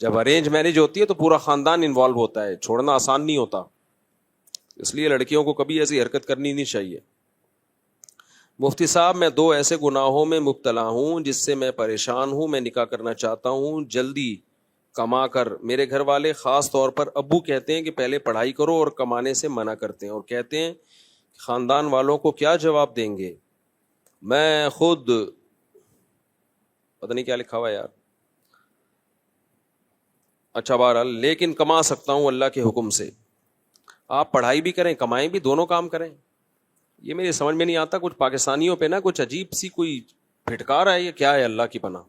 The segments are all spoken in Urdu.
جب ارینج میرج ہوتی ہے تو پورا خاندان انوالو ہوتا ہے, چھوڑنا آسان نہیں ہوتا. اس لیے لڑکیوں کو کبھی ایسی حرکت کرنی نہیں چاہیے. مفتی صاحب میں 2 ایسے گناہوں میں مبتلا ہوں جس سے میں پریشان ہوں, میں نکاح کرنا چاہتا ہوں جلدی کما کر. میرے گھر والے خاص طور پر ابو کہتے ہیں کہ پہلے پڑھائی کرو اور کمانے سے منع کرتے ہیں, اور کہتے ہیں خاندان والوں کو کیا جواب دیں گے. میں خود پتہ نہیں کیا لکھا ہوا ہے یار, اچھا بہرحال, لیکن کما سکتا ہوں اللہ کے حکم سے. آپ پڑھائی بھی کریں کمائیں بھی, دونوں کام کریں. یہ میری سمجھ میں نہیں آتا, کچھ پاکستانیوں پہ نا کچھ عجیب سی کوئی پھٹکار ہے, یہ کیا ہے اللہ کی پناہ.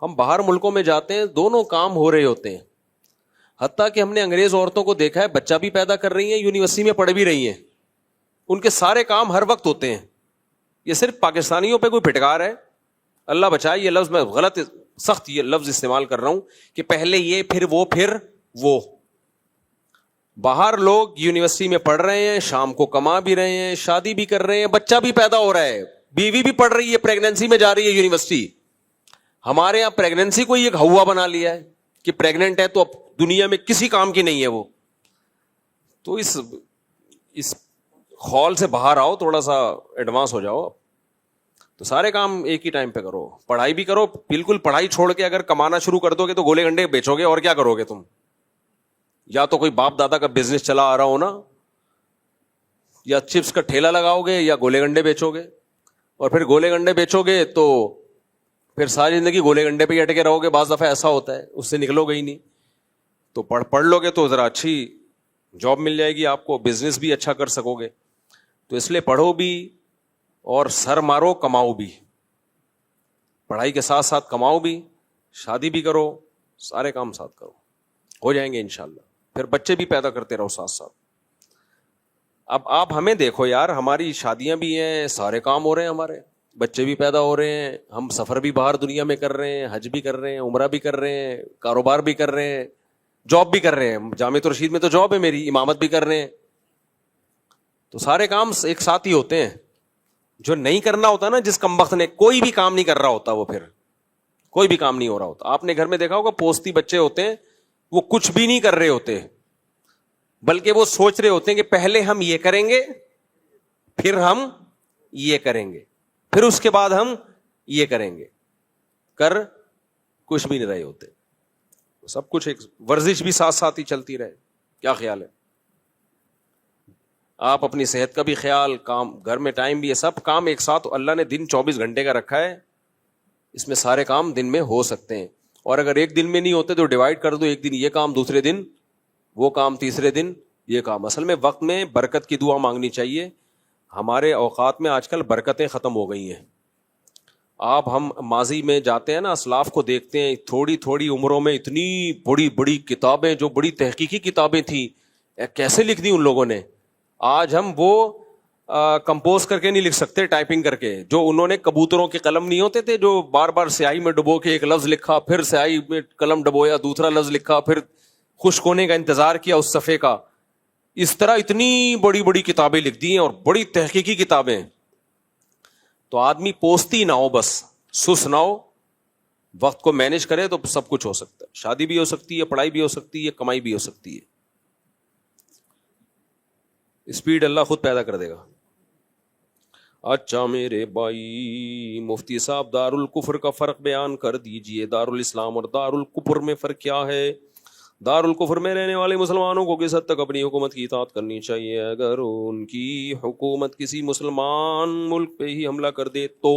ہم باہر ملکوں میں جاتے ہیں دونوں کام ہو رہے ہوتے ہیں, حتیٰ کہ ہم نے انگریز عورتوں کو دیکھا ہے بچہ بھی پیدا کر رہی ہیں, یونیورسٹی میں پڑھ بھی رہی ہیں, ان کے سارے کام ہر وقت ہوتے ہیں. یہ صرف پاکستانیوں پہ کوئی پھٹکار ہے, اللہ بچائے. یہ لفظ میں غلط سخت یہ لفظ استعمال کر رہا ہوں کہ پہلے یہ پھر وہ. باہر لوگ یونیورسٹی میں پڑھ رہے ہیں, شام کو کما بھی رہے ہیں, شادی بھی کر رہے ہیں, بچہ بھی پیدا ہو رہا ہے, بیوی بھی پڑھ رہی ہے, پریگننسی میں جا رہی ہے یونیورسٹی. ہمارے یہاں پریگننسی کو ایک ہوا بنا لیا ہے کہ پریگننٹ ہے تو اب دنیا میں کسی کام کی نہیں ہے وہ. تو اس خول سے باہر آؤ, تھوڑا سا ایڈوانس ہو جاؤ. تو سارے کام ایک ہی ٹائم پہ کرو, پڑھائی بھی کرو. بالکل پڑھائی چھوڑ کے اگر کمانا شروع کر دو گے تو گولے گنڈے بیچو گے, اور کیا کرو گے تم. یا تو کوئی باپ دادا کا بزنس چلا آ رہا ہو نا, یا چپس کا ٹھیلا لگاؤ گے یا گولے گنڈے بیچو گے. اور پھر گولے گنڈے بیچو گے تو پھر ساری زندگی گولے گنڈے پہ ہی اٹکے رہو گے. بعض دفعہ ایسا ہوتا ہے اس سے نکلو گے ہی نہیں. تو پڑھ لو گے تو ذرا اچھی جاب مل جائے گی آپ کو, بزنس بھی اچھا کر سکو گے. تو اس لیے پڑھو بھی اور سر مارو, کماؤ بھی. پڑھائی کے ساتھ ساتھ کماؤ بھی, شادی بھی کرو, سارے کام ساتھ کرو, ہو جائیں گے انشاءاللہ. پھر بچے بھی پیدا کرتے رہو ساتھ ساتھ. اب آپ ہمیں دیکھو یار, ہماری شادیاں بھی ہیں, سارے کام ہو رہے ہیں, ہمارے بچے بھی پیدا ہو رہے ہیں, ہم سفر بھی باہر دنیا میں کر رہے ہیں, حج بھی کر رہے ہیں, عمرہ بھی کر رہے ہیں, کاروبار بھی کر رہے ہیں, جاب بھی کر رہے ہیں. جامعۃ الرشید میں تو جاب ہے میری, امامت بھی کر رہے ہیں. تو سارے کام ایک ساتھ ہی ہوتے ہیں. جو نہیں کرنا ہوتا نا, جس کمبخت نے کوئی بھی کام نہیں کر رہا ہوتا, وہ پھر کوئی بھی کام نہیں ہو رہا ہوتا. آپ نے گھر میں دیکھا ہوگا پوستی بچے ہوتے ہیں, وہ کچھ بھی نہیں کر رہے ہوتے, بلکہ وہ سوچ رہے ہوتے ہیں کہ پہلے ہم یہ کریں گے, پھر ہم یہ کریں گے, پھر اس کے بعد ہم یہ کریں گے. کر کچھ بھی نہیں رہے ہوتے. سب کچھ ایک ورزش بھی ساتھ ساتھ ہی چلتی رہے. کیا خیال ہے؟ آپ اپنی صحت کا بھی خیال, کام گھر میں ٹائم بھی ہے, سب کام ایک ساتھ. اللہ نے دن 24 گھنٹے کا رکھا ہے, اس میں سارے کام دن میں ہو سکتے ہیں. اور اگر ایک دن میں نہیں ہوتے تو ڈیوائڈ کر دو, ایک دن یہ کام, دوسرے دن وہ کام, تیسرے دن یہ کام. اصل میں وقت میں برکت کی دعا مانگنی چاہیے. ہمارے اوقات میں آج کل برکتیں ختم ہو گئی ہیں. ہم ماضی میں جاتے ہیں نا, اسلاف کو دیکھتے ہیں, تھوڑی تھوڑی عمروں میں اتنی بڑی بڑی کتابیں, جو بڑی تحقیقی کتابیں تھیں, کیسے لکھ دی ان لوگوں نے. آج ہم وہ کمپوز کر کے نہیں لکھ سکتے, ٹائپنگ کر کے. جو انہوں نے کبوتروں کے قلم نہیں ہوتے تھے جو بار بار سیاہی میں ڈبو کے ایک لفظ لکھا, پھر سیاہی میں قلم ڈبویا, دوسرا لفظ لکھا, پھر خشک ہونے کا انتظار کیا اس صفحے کا, اس طرح اتنی بڑی بڑی کتابیں لکھ دی ہیں, اور بڑی تحقیقی کتابیں. تو آدمی پوستی نہ ہو, بس سس نہ ہو, وقت کو مینج کرے تو سب کچھ ہو سکتا ہے. شادی بھی ہو سکتی ہے, پڑھائی بھی ہو سکتی ہے, کمائی بھی ہو سکتی ہے. اسپیڈ اللہ خود پیدا کر دے گا. اچھا میرے بھائی مفتی صاحب, دار الکفر کا فرق بیان کر دیجئے. دار الاسلام اور دار الکفر میں فرق کیا ہے؟ دار الکفر میں رہنے والے مسلمانوں کو کس حد تک اپنی حکومت کی اطاعت کرنی چاہیے؟ اگر ان کی حکومت کسی مسلمان ملک پہ ہی حملہ کر دے تو؟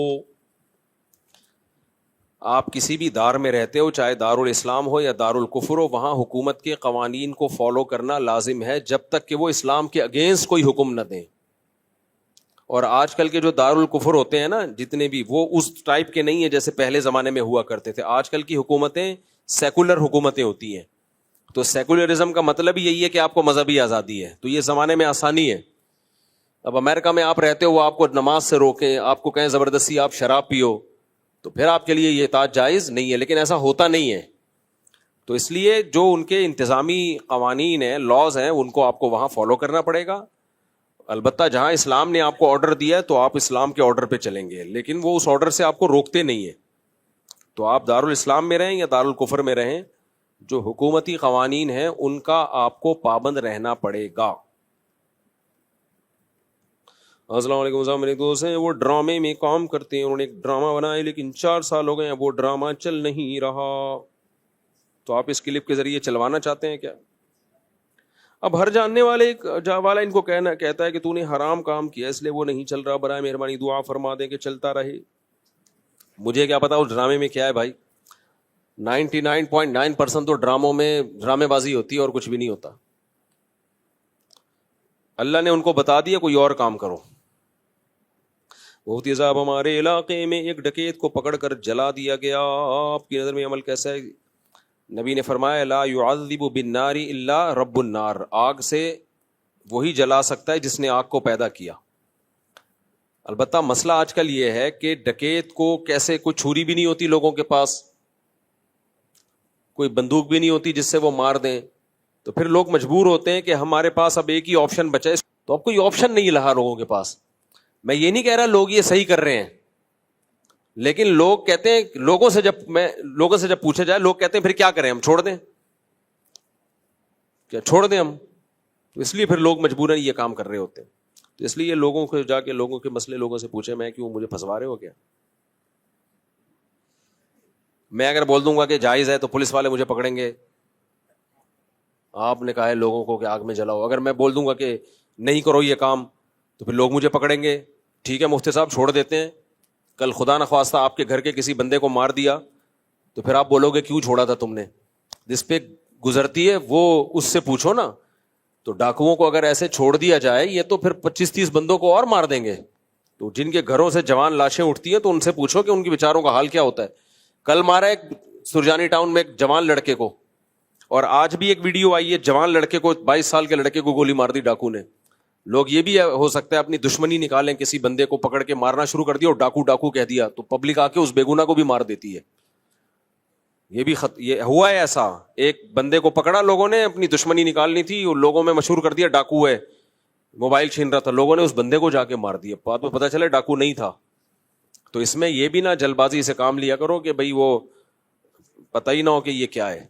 آپ کسی بھی دار میں رہتے ہو, چاہے دار الاسلام ہو یا دار الکفر ہو, وہاں حکومت کے قوانین کو فالو کرنا لازم ہے, جب تک کہ وہ اسلام کے اگینسٹ کوئی حکم نہ دیں. اور آج کل کے جو دار الکفر ہوتے ہیں نا جتنے بھی, وہ اس ٹائپ کے نہیں ہیں جیسے پہلے زمانے میں ہوا کرتے تھے. آج کل کی حکومتیں سیکولر حکومتیں ہوتی ہیں. تو سیکولرزم کا مطلب یہی ہے کہ آپ کو مذہبی آزادی ہے. تو یہ زمانے میں آسانی ہے. اب امریکہ میں آپ رہتے ہو, وہ آپ کو نماز سے روکیں, آپ کو کہیں زبردستی آپ شراب پیو, تو پھر آپ کے لیے یہ اطاعت جائز نہیں ہے. لیکن ایسا ہوتا نہیں ہے. تو اس لیے جو ان کے انتظامی قوانین ہیں, لاز ہیں, ان کو آپ کو وہاں فالو کرنا پڑے گا. البتہ جہاں اسلام نے آپ کو آرڈر دیا ہے تو آپ اسلام کے آرڈر پہ چلیں گے, لیکن وہ اس آرڈر سے آپ کو روکتے نہیں ہیں. تو آپ دار الاسلام میں رہیں یا دار الکفر میں رہیں, جو حکومتی قوانین ہیں ان کا آپ کو پابند رہنا پڑے گا. السلام علیکم. صاحب میرے دوست ہیں وہ ڈرامے میں کام کرتے ہیں, انہوں نے ایک ڈرامہ بنایا لیکن 4 سال ہو گئے ہیں وہ ڈرامہ چل نہیں رہا, تو آپ اس کلپ کے ذریعے چلوانا چاہتے ہیں کیا؟ اب ہر جاننے والے والا ان کو کہتا ہے کہ تو نے حرام کام کیا اس لیے وہ نہیں چل رہا, برائے مہربانی دعا فرما دیں کہ چلتا رہے. مجھے کیا پتا اس ڈرامے میں کیا ہے بھائی. 99.9% تو ڈراموں میں ڈرامے بازی ہوتی ہے اور کچھ بھی نہیں ہوتا. اللہ نے ان کو بتا دیا کوئی اور کام کرو. مفتی صاحب ہمارے علاقے میں ایک ڈکیت کو پکڑ کر جلا دیا گیا, آپ کی نظر میں عمل کیسا ہے؟ نبی نے فرمایا لا يعذب بالنار الا رب النار, آگ سے وہی جلا سکتا ہے جس نے آگ کو پیدا کیا. البتہ مسئلہ آج کل یہ ہے کہ ڈکیت کو کیسے, کوئی چھری بھی نہیں ہوتی لوگوں کے پاس, کوئی بندوق بھی نہیں ہوتی جس سے وہ مار دیں, تو پھر لوگ مجبور ہوتے ہیں کہ ہمارے پاس اب ایک ہی آپشن بچا ہے. تو اب کوئی آپشن نہیں رہا لوگوں کے پاس. میں یہ نہیں کہہ رہا لوگ یہ صحیح کر رہے ہیں, لیکن لوگ کہتے ہیں, لوگوں سے جب پوچھا جائے لوگ کہتے ہیں پھر کیا کریں, ہم چھوڑ دیں, کیا چھوڑ دیں ہم؟ تو اس لیے پھر لوگ مجبوراً یہ کام کر رہے ہوتے ہیں. تو اس لیے لوگوں کو جا کے لوگوں کے مسئلے لوگوں سے پوچھیں, میں کیوں, مجھے پھنسوا رہے ہو کیا؟ میں اگر بول دوں گا کہ جائز ہے تو پولیس والے مجھے پکڑیں گے. آپ نے کہا ہے لوگوں کو کہ آگ میں جلاؤ, اگر میں بول دوں گا کہ نہیں کرو یہ کام تو پھر لوگ مجھے پکڑیں گے. ٹھیک ہے مفتی صاحب چھوڑ دیتے ہیں, کل خدا نخواستہ آپ کے گھر کے کسی بندے کو مار دیا تو پھر آپ بولو گے کیوں چھوڑا تھا تم نے؟ جس پہ گزرتی ہے وہ اس سے پوچھو نا. تو ڈاکوؤں کو اگر ایسے چھوڑ دیا جائے یہ تو پھر 25-30 بندوں کو اور مار دیں گے. تو جن کے گھروں سے جوان لاشیں اٹھتی ہیں تو ان سے پوچھو کہ ان کے بیچاروں کا حال کیا ہوتا ہے. کل مارا ایک سرجانی ٹاؤن میں ایک جوان لڑکے کو, اور آج بھی ایک ویڈیو آئی ہے جوان لڑکے کو, 22 سال کے لڑکے کو گولی مار دی ڈاکو نے. لوگ یہ بھی ہو سکتا ہے اپنی دشمنی نکالیں, کسی بندے کو پکڑ کے مارنا شروع کر دیا اور ڈاکو کہہ دیا تو پبلک آ کے اس بےگناہ کو بھی مار دیتی ہے. یہ بھی یہ ہوا ہے ایسا, ایک بندے کو پکڑا لوگوں نے, اپنی دشمنی نکالنی تھی, اور لوگوں میں مشہور کر دیا ڈاکو ہے, موبائل چھین رہا تھا, لوگوں نے اس بندے کو جا کے مار دیا, بعد میں پتا چلا ڈاکو نہیں تھا. تو اس میں یہ بھی نہ جلد بازی سے کام لیا کرو کہ بھئی وہ پتہ ہی نہ ہو کہ یہ کیا ہے.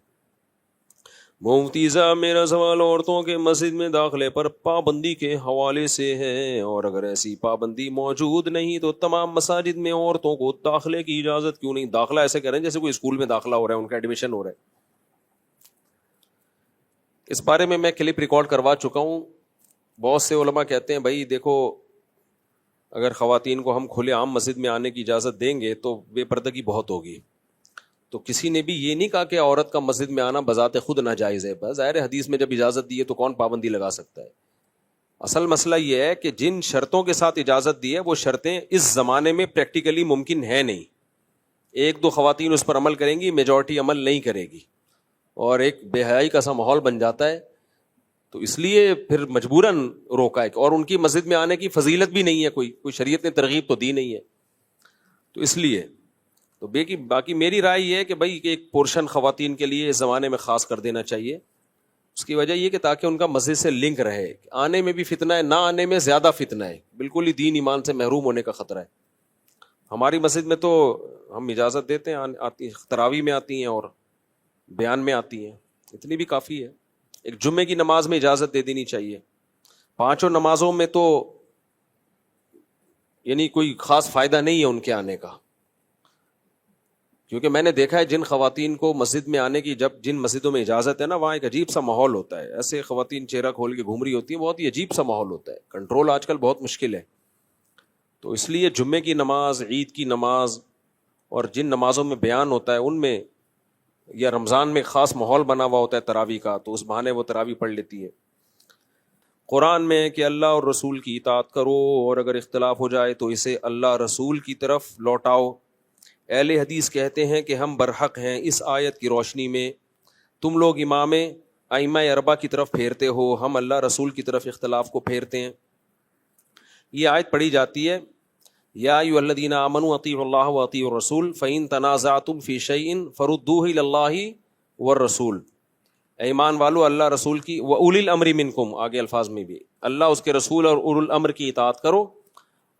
مفتی صاحب میرا سوال عورتوں کے مسجد میں داخلے پر پابندی کے حوالے سے ہے, اور اگر ایسی پابندی موجود نہیں تو تمام مساجد میں عورتوں کو داخلے کی اجازت کیوں نہیں؟ داخلہ ایسے کریں جیسے کوئی اسکول میں داخلہ ہو رہا ہے, ان کا ایڈمیشن ہو رہا ہے. اس بارے میں میں کلپ ریکارڈ کروا چکا ہوں. بہت سے علماء کہتے ہیں بھائی دیکھو اگر خواتین کو ہم کھلے عام مسجد میں آنے کی اجازت دیں گے تو بے پردگی بہت ہوگی. تو کسی نے بھی یہ نہیں کہا کہ عورت کا مسجد میں آنا بذات خود ناجائز ہے. بس ظاہر حدیث میں جب اجازت دی ہے تو کون پابندی لگا سکتا ہے؟ اصل مسئلہ یہ ہے کہ جن شرطوں کے ساتھ اجازت دی ہے وہ شرطیں اس زمانے میں پریکٹیکلی ممکن ہے نہیں. 1-2 خواتین اس پر عمل کریں گی, میجورٹی عمل نہیں کرے گی, اور ایک بے حیائی کا سا ماحول بن جاتا ہے. تو اس لیے پھر مجبوراً روکا ہے, اور ان کی مسجد میں آنے کی فضیلت بھی نہیں ہے, کوئی شریعت نے ترغیب تو دی نہیں ہے. تو اس لیے تو باقی میری رائے یہ ہے کہ بھائی ایک پورشن خواتین کے لیے اس زمانے میں خاص کر دینا چاہیے. اس کی وجہ یہ کہ تاکہ ان کا مسجد سے لنک رہے. آنے میں بھی فتنہ ہے, نہ آنے میں زیادہ فتنہ ہے, بالکل ہی دین ایمان سے محروم ہونے کا خطرہ ہے. ہماری مسجد میں تو ہم اجازت دیتے ہیں, آتی تراویح میں آتی ہیں اور بیان میں آتی ہیں, اتنی بھی کافی ہے. ایک جمعے کی نماز میں اجازت دے دینی چاہیے. 5 نمازوں میں تو یعنی کوئی خاص فائدہ نہیں ہے ان کے آنے کا, کیونکہ میں نے دیکھا ہے جن خواتین کو مسجد میں آنے کی جن مسجدوں میں اجازت ہے نا, وہاں ایک عجیب سا ماحول ہوتا ہے. ایسے خواتین چہرہ کھول کے گھوم رہی ہوتی ہیں, بہت ہی عجیب سا ماحول ہوتا ہے. کنٹرول آج کل بہت مشکل ہے. تو اس لیے جمعے کی نماز, عید کی نماز, اور جن نمازوں میں بیان ہوتا ہے ان میں, یا رمضان میں خاص ماحول بنا ہوا ہوتا ہے تراویح کا, تو اس بہانے وہ تراویح پڑھ لیتی ہے. قرآن میں کہ اللہ اور رسول کی اطاعت کرو, اور اگر اختلاف ہو جائے تو اسے اللہ رسول کی طرف لوٹاؤ. اہل حدیث کہتے ہیں کہ ہم برحق ہیں. اس آیت کی روشنی میں تم لوگ امام ائمہ اربعہ کی طرف پھیرتے ہو, ہم اللہ رسول کی طرف اختلاف کو پھیرتے ہیں. یہ آیت پڑھی جاتی ہے یا ایھا الذین آمنوا اطیعوا اللہ واطیعوا الرسول فإن تنازعتم فی شیء فردوہ الی اللہ والرسول. اے ایمان والو اللہ رسول کی, وأولی الامر منکم, آگے الفاظ میں بھی اللہ اس کے رسول اور اولو الامر کی اطاعت کرو,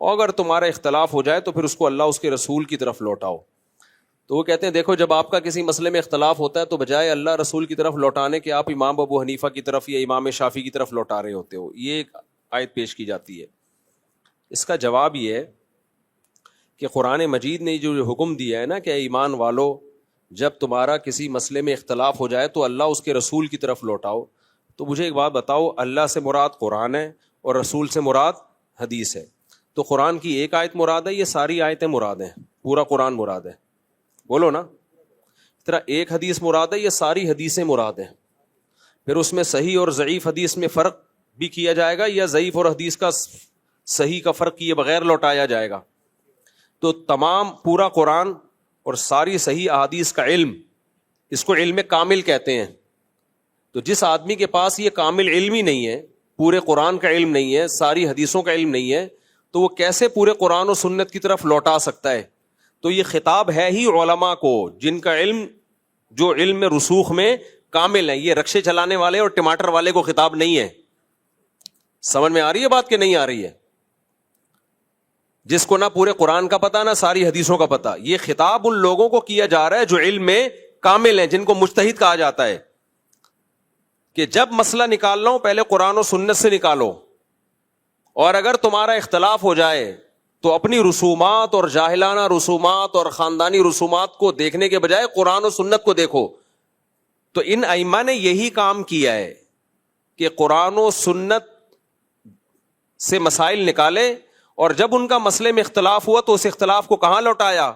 اور اگر تمہارا اختلاف ہو جائے تو پھر اس کو اللہ اس کے رسول کی طرف لوٹاؤ. تو وہ کہتے ہیں دیکھو جب آپ کا کسی مسئلے میں اختلاف ہوتا ہے تو بجائے اللہ رسول کی طرف لوٹانے کے آپ امام ابو حنیفہ کی طرف یا امام شافعی کی طرف لوٹا رہے ہوتے ہو. یہ ایک آیت پیش کی جاتی ہے. اس کا جواب یہ ہے کہ قرآن مجید نے جو حکم دیا ہے نا کہ ایمان والو جب تمہارا کسی مسئلے میں اختلاف ہو جائے تو اللہ اس کے رسول کی طرف لوٹاؤ. تو مجھے ایک بات بتاؤ, اللہ سے مراد قرآن ہے اور رسول سے مراد حدیث ہے, تو قرآن کی ایک آیت مراد ہے, یہ ساری آیتیں مراد ہیں, پورا قرآن مراد ہے؟ بولو نا. اس طرح ایک حدیث مراد ہے, یہ ساری حدیثیں مراد ہیں. پھر اس میں صحیح اور ضعیف حدیث میں فرق بھی کیا جائے گا یا ضعیف اور حدیث کا صحیح کا فرق کیے بغیر لوٹایا جائے گا؟ تو تمام پورا قرآن اور ساری صحیح احادیث کا علم, اس کو علم کامل کہتے ہیں. تو جس آدمی کے پاس یہ کامل علم ہی نہیں ہے, پورے قرآن کا علم نہیں ہے, ساری حدیثوں کا علم نہیں ہے, تو وہ کیسے پورے قرآن و سنت کی طرف لوٹا سکتا ہے؟ تو یہ خطاب ہے ہی علماء کو جن کا علم, جو علم میں رسوخ میں کامل ہے. یہ رکشے چلانے والے اور ٹماٹر والے کو خطاب نہیں ہے. سمجھ میں آ رہی ہے بات کہ نہیں آ رہی ہے؟ جس کو نہ پورے قرآن کا پتہ نہ ساری حدیثوں کا پتہ. یہ خطاب ان لوگوں کو کیا جا رہا ہے جو علم میں کامل ہیں, جن کو مجتہد کہا جاتا ہے, کہ جب مسئلہ نکالنا ہو پہلے قرآن و سنت سے نکالو, اور اگر تمہارا اختلاف ہو جائے تو اپنی رسومات اور جاہلانہ رسومات اور خاندانی رسومات کو دیکھنے کے بجائے قرآن و سنت کو دیکھو. تو ان ائمہ نے یہی کام کیا ہے کہ قرآن و سنت سے مسائل نکالے, اور جب ان کا مسئلے میں اختلاف ہوا تو اس اختلاف کو کہاں لوٹایا؟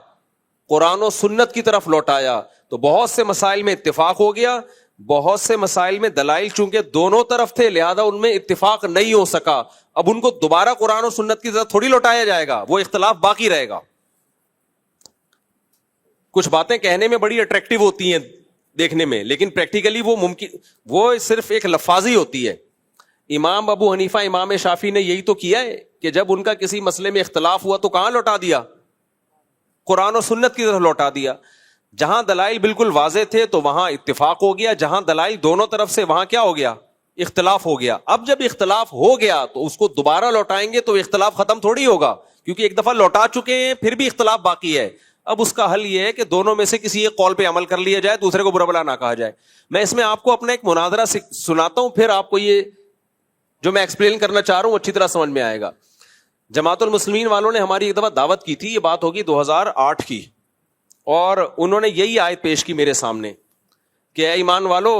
قرآن و سنت کی طرف لوٹایا. تو بہت سے مسائل میں اتفاق ہو گیا, بہت سے مسائل میں دلائل چونکہ دونوں طرف تھے لہذا ان میں اتفاق نہیں ہو سکا. اب ان کو دوبارہ قرآن و سنت کی طرف تھوڑی لوٹایا جائے گا, وہ اختلاف باقی رہے گا. کچھ باتیں کہنے میں بڑی اٹریکٹیو ہوتی ہیں دیکھنے میں, لیکن پریکٹیکلی وہ ممکن, وہ صرف ایک لفاظی ہوتی ہے. امام ابو حنیفہ امام شافعی نے یہی تو کیا ہے کہ جب ان کا کسی مسئلے میں اختلاف ہوا تو کہاں لوٹا دیا؟ قرآن و سنت کی طرف لوٹا دیا. جہاں دلائل بالکل واضح تھے تو وہاں اتفاق ہو گیا, جہاں دلائل دونوں طرف سے وہاں کیا ہو گیا؟ اختلاف ہو گیا. اب جب اختلاف ہو گیا تو اس کو دوبارہ لوٹائیں گے تو اختلاف ختم تھوڑی ہوگا, کیونکہ ایک دفعہ لوٹا چکے ہیں پھر بھی اختلاف باقی ہے. اب اس کا حل یہ ہے کہ دونوں میں سے کسی ایک قول پہ عمل کر لیا جائے, دوسرے کو برا بھلا نہ کہا جائے. میں اس میں آپ کو اپنا ایک مناظرہ سناتا ہوں, پھر آپ کو یہ جو میں ایکسپلین کرنا چاہ رہا ہوں اچھی طرح سمجھ میں آئے گا. جماعت المسلمین والوں نے ہماری ایک دفعہ دعوت کی تھی, یہ بات ہوگی 2008 کی, اور انہوں نے یہی آیت پیش کی میرے سامنے کہ اے ایمان والو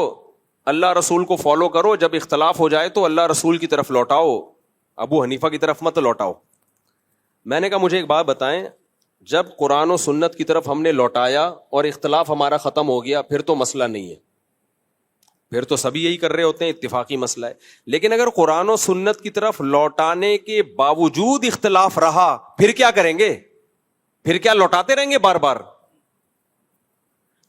اللہ رسول کو فالو کرو, جب اختلاف ہو جائے تو اللہ رسول کی طرف لوٹاؤ, ابو حنیفہ کی طرف مت لوٹاؤ. میں نے کہا مجھے ایک بات بتائیں, جب قرآن و سنت کی طرف ہم نے لوٹایا اور اختلاف ہمارا ختم ہو گیا پھر تو مسئلہ نہیں ہے, پھر تو سبھی یہی کر رہے ہوتے ہیں, اتفاقی مسئلہ ہے. لیکن اگر قرآن و سنت کی طرف لوٹانے کے باوجود اختلاف رہا پھر کیا کریں گے؟ پھر کیا لوٹاتے رہیں گے بار بار؟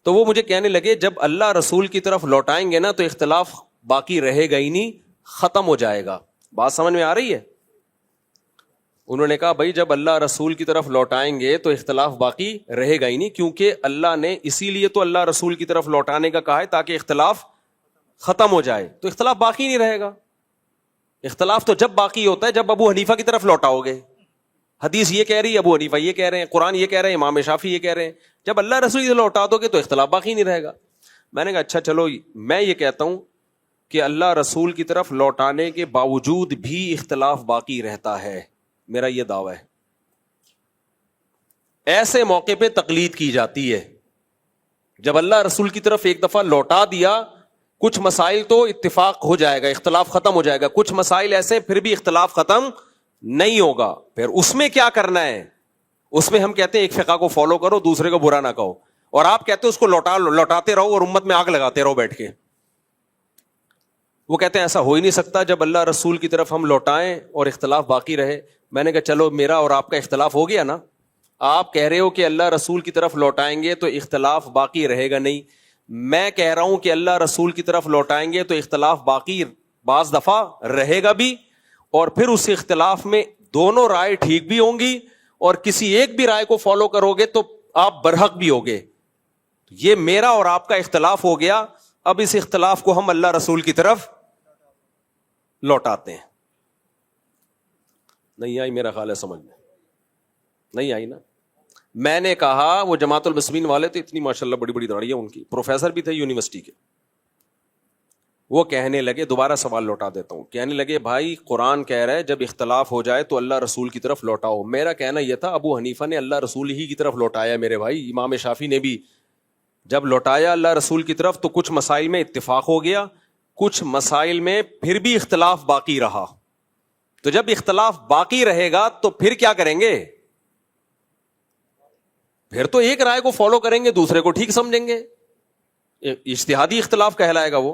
تو وہ مجھے کہنے لگے جب اللہ رسول کی طرف لوٹائیں گے نا تو اختلاف باقی رہے گا ہی نہیں, ختم ہو جائے گا. بات سمجھ میں آ رہی ہے؟ انہوں نے کہا بھائی جب اللہ رسول کی طرف لوٹائیں گے تو اختلاف باقی رہے گا ہی نہیں, کیونکہ اللہ نے اسی لیے تو اللہ رسول کی طرف لوٹانے کا کہا ہے تاکہ اختلاف ختم ہو جائے. تو اختلاف باقی نہیں رہے گا. اختلاف تو جب باقی ہوتا ہے جب ابو حنیفہ کی طرف لوٹاؤ گے. حدیث یہ کہہ رہی ہے, ابو حنیفہ یہ کہہ رہے ہیں, قرآن یہ کہہ رہے ہیں, امام شافعی یہ کہہ رہے ہیں. جب اللہ رسول کی طرف لوٹا دو گے تو اختلاف باقی نہیں رہے گا. میں نے کہا اچھا چلو, میں یہ کہتا ہوں کہ اللہ رسول کی طرف لوٹانے کے باوجود بھی اختلاف باقی رہتا ہے, میرا یہ دعویٰ ہے. ایسے موقع پہ تقلید کی جاتی ہے جب اللہ رسول کی طرف ایک دفعہ لوٹا دیا, کچھ مسائل تو اتفاق ہو جائے گا, اختلاف ختم ہو جائے گا, کچھ مسائل ایسے پھر بھی اختلاف ختم نہیں ہوگا. پھر اس میں کیا کرنا ہے؟ اس میں ہم کہتے ہیں ایک فقہ کو فالو کرو, دوسرے کو برا نہ کہو, اور آپ کہتے ہیں اس کو لوٹاتے رہو اور امت میں آگ لگاتے رہو بیٹھ کے. وہ کہتے ہیں ایسا ہو ہی نہیں سکتا, جب اللہ رسول کی طرف ہم لوٹائیں اور اختلاف باقی رہے. میں نے کہا چلو میرا اور آپ کا اختلاف ہو گیا نا, آپ کہہ رہے ہو کہ اللہ رسول کی طرف لوٹائیں گے تو اختلاف باقی رہے گا نہیں, میں کہہ رہا ہوں کہ اللہ رسول کی طرف لوٹائیں گے تو اختلاف باقی بعض دفعہ رہے گا بھی, اور پھر اس اختلاف میں دونوں رائے ٹھیک بھی ہوں گی, اور کسی ایک بھی رائے کو فالو کرو گے تو آپ برحق بھی ہوگے. یہ میرا اور آپ کا اختلاف ہو گیا, اب اس اختلاف کو ہم اللہ رسول کی طرف لوٹاتے ہیں. نہیں آئی میرا خیال ہے سمجھ میں؟ نہیں آئی نا؟ میں نے کہا وہ جماعت المسلمین والے تھے, اتنی ماشاءاللہ بڑی بڑی داڑھی ہے ان کی, پروفیسر بھی تھے یونیورسٹی کے. وہ کہنے لگے, دوبارہ سوال لوٹا دیتا ہوں, کہنے لگے بھائی قرآن کہہ رہا ہے جب اختلاف ہو جائے تو اللہ رسول کی طرف لوٹاؤ. میرا کہنا یہ تھا ابو حنیفہ نے اللہ رسول ہی کی طرف لوٹایا میرے بھائی, امام شافعی نے بھی جب لوٹایا اللہ رسول کی طرف تو کچھ مسائل میں اتفاق ہو گیا, کچھ مسائل میں پھر بھی اختلاف باقی رہا. تو جب اختلاف باقی رہے گا تو پھر کیا کریں گے؟ پھر تو ایک رائے کو فالو کریں گے, دوسرے کو ٹھیک سمجھیں گے. اجتہادی اختلاف کہلائے گا وہ.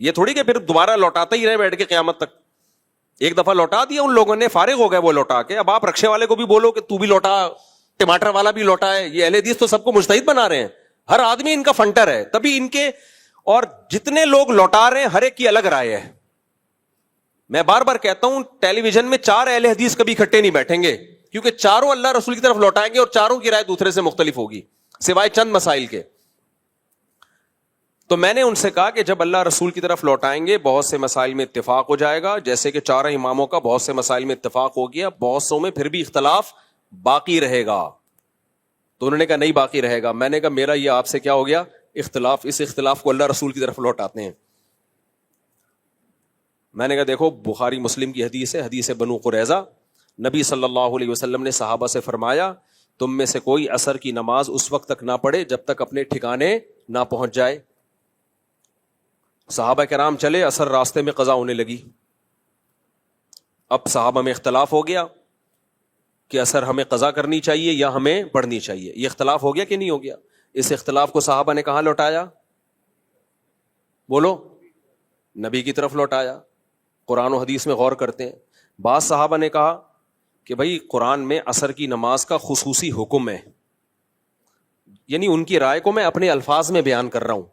یہ تھوڑی کہ پھر دوبارہ لوٹاتا ہی رہے بیٹھ کے قیامت تک. ایک دفعہ لوٹا دیا ان لوگوں نے, فارغ ہو گئے وہ لوٹا کے. اب آپ رکشے والے کو بھی بولو کہ تو بھی لوٹا, ٹماٹر والا بھی لوٹا ہے. یہ اہل حدیث تو سب کو مجتہد بنا رہے ہیں, ہر آدمی ان کا فنٹر ہے. تبھی ان کے اور جتنے لوگ لوٹا رہے ہیں ہر ایک کی الگ رائے ہے. میں بار بار کہتا ہوں ٹیلی ویژن میں 4 اہل حدیث کبھی اکٹھے نہیں بیٹھیں گے, کیونکہ چاروں اللہ رسول کی طرف لوٹائیں گے اور چاروں کی رائے دوسرے سے مختلف ہوگی سوائے چند مسائل کے. تو میں نے ان سے کہا کہ جب اللہ رسول کی طرف لوٹائیں گے بہت سے مسائل میں اتفاق ہو جائے گا, جیسے کہ 4 اماموں کا بہت سے مسائل میں اتفاق ہو گیا, بہت سو میں پھر بھی اختلاف باقی رہے گا. تو انہوں نے کہا نہیں باقی رہے گا. میں نے کہا میرا یہ آپ سے کیا ہو گیا اختلاف, اس اختلاف کو اللہ رسول کی طرف لوٹاتے ہیں. میں نے کہا دیکھو بخاری مسلم کی حدیث ہے, حدیث بنو قریظہ, نبی صلی اللہ علیہ وسلم نے صحابہ سے فرمایا تم میں سے کوئی عصر کی نماز اس وقت تک نہ پڑھے جب تک اپنے ٹھکانے نہ پہنچ جائے. صحابہ کرام چلے, عصر راستے میں قضا ہونے لگی. اب صحابہ میں اختلاف ہو گیا کہ عصر ہمیں قضا کرنی چاہیے یا ہمیں پڑھنی چاہیے. یہ اختلاف ہو گیا کہ نہیں ہو گیا؟ اس اختلاف کو صحابہ نے کہاں لوٹایا؟ بولو, نبی کی طرف لوٹایا. قرآن و حدیث میں غور کرتے ہیں. بعض صحابہ نے کہا کہ بھائی قرآن میں عصر کی نماز کا خصوصی حکم ہے, یعنی ان کی رائے کو میں اپنے الفاظ میں بیان کر رہا ہوں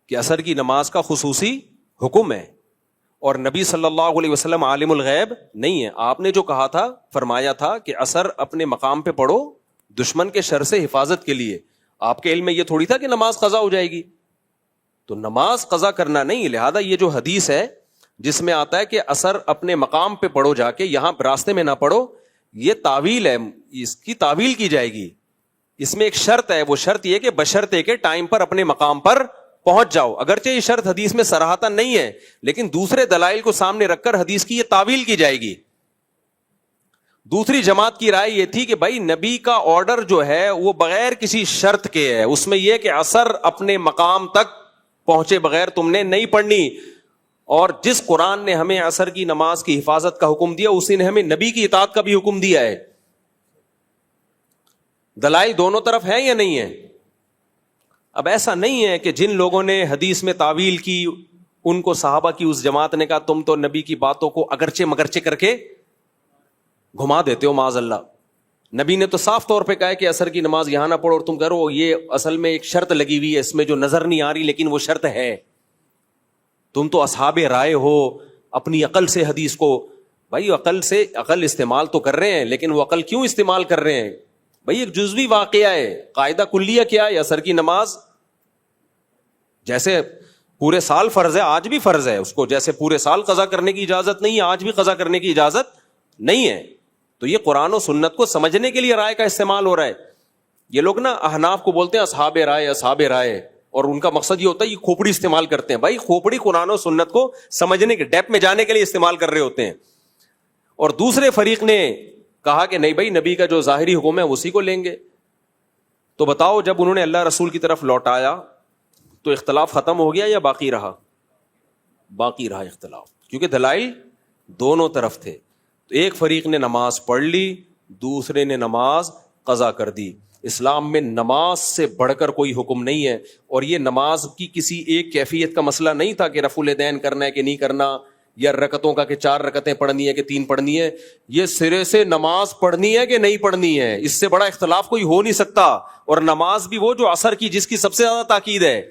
کہ عصر کی نماز کا خصوصی حکم ہے, اور نبی صلی اللہ علیہ وسلم عالم الغیب نہیں ہے. آپ نے جو کہا تھا, فرمایا تھا کہ عصر اپنے مقام پہ پڑھو دشمن کے شر سے حفاظت کے لیے. آپ کے علم میں یہ تھوڑی تھا کہ نماز قضا ہو جائے گی. تو نماز قضا کرنا نہیں, لہذا یہ جو حدیث ہے جس میں آتا ہے کہ عصر اپنے مقام پہ پڑھو جا کے, یہاں راستے میں نہ پڑھو, یہ تعویل ہے, اس کی تعویل کی جائے گی. اس میں ایک شرط ہے, وہ شرط یہ کہ بشرطے کے ٹائم پر اپنے مقام پر پہنچ جاؤ. اگرچہ یہ شرط حدیث میں صراحتاً نہیں ہے, لیکن دوسرے دلائل کو سامنے رکھ کر حدیث کی یہ تعویل کی جائے گی. دوسری جماعت کی رائے یہ تھی کہ بھائی نبی کا آرڈر جو ہے وہ بغیر کسی شرط کے ہے, اس میں یہ کہ عصر اپنے مقام تک پہنچے بغیر تم نے نہیں پڑھنی, اور جس قرآن نے ہمیں عصر کی نماز کی حفاظت کا حکم دیا اسی نے ہمیں نبی کی اطاعت کا بھی حکم دیا ہے. دلائل دونوں طرف ہیں یا نہیں ہے؟ اب ایسا نہیں ہے کہ جن لوگوں نے حدیث میں تعویل کی ان کو صحابہ کی اس جماعت نے کہا تم تو نبی کی باتوں کو اگرچہ مگرچہ کر کے گھما دیتے ہو معاذ اللہ. نبی نے تو صاف طور پہ کہا کہ عصر کی نماز یہاں نہ پڑھو, اور تم کہہ رہے ہو یہ اصل میں ایک شرط لگی ہوئی ہے, اس میں جو نظر نہیں آ رہی لیکن وہ شرط ہے. تم تو اصحاب رائے ہو, اپنی عقل سے حدیث کو, بھائی عقل استعمال تو کر رہے ہیں, لیکن وہ عقل کیوں استعمال کر رہے ہیں؟ بھائی ایک جزوی واقعہ ہے, قاعدہ کلیہ کیا ہے, عصر کی نماز جیسے پورے سال فرض ہے, آج بھی فرض ہے اس کو, جیسے پورے سال قضا کرنے کی اجازت نہیں ہے آج بھی قضا کرنے کی اجازت نہیں ہے. تو یہ قرآن و سنت کو سمجھنے کے لیے رائے کا استعمال ہو رہا ہے. یہ لوگ نا احناف کو بولتے ہیں اصحاب رائے, اور ان کا مقصد یہ ہوتا ہے یہ کھوپڑی استعمال کرتے ہیں. بھائی کھوپڑی قرآن و سنت کو سمجھنے کے ڈیپ میں جانے کے لیے استعمال کر رہے ہوتے ہیں. اور دوسرے فریق نے کہا کہ نہیں بھائی نبی کا جو ظاہری حکم ہے اسی کو لیں گے. تو بتاؤ جب انہوں نے اللہ رسول کی طرف لوٹایا تو اختلاف ختم ہو گیا یا باقی رہا؟ باقی رہا اختلاف, کیونکہ دلائل دونوں طرف تھے. تو ایک فریق نے نماز پڑھ لی, دوسرے نے نماز قضا کر دی. اسلام میں نماز سے بڑھ کر کوئی حکم نہیں ہے, اور یہ نماز کی کسی ایک کیفیت کا مسئلہ نہیں تھا کہ رفع الیدین کرنا ہے کہ نہیں کرنا, یا رکعتوں کا کہ 4 رکعتیں پڑھنی ہے کہ 3 پڑھنی ہے. یہ سرے سے نماز پڑھنی ہے کہ نہیں پڑھنی ہے, اس سے بڑا اختلاف کوئی ہو نہیں سکتا. اور نماز بھی وہ جو عصر کی جس کی سب سے زیادہ تاکید ہے.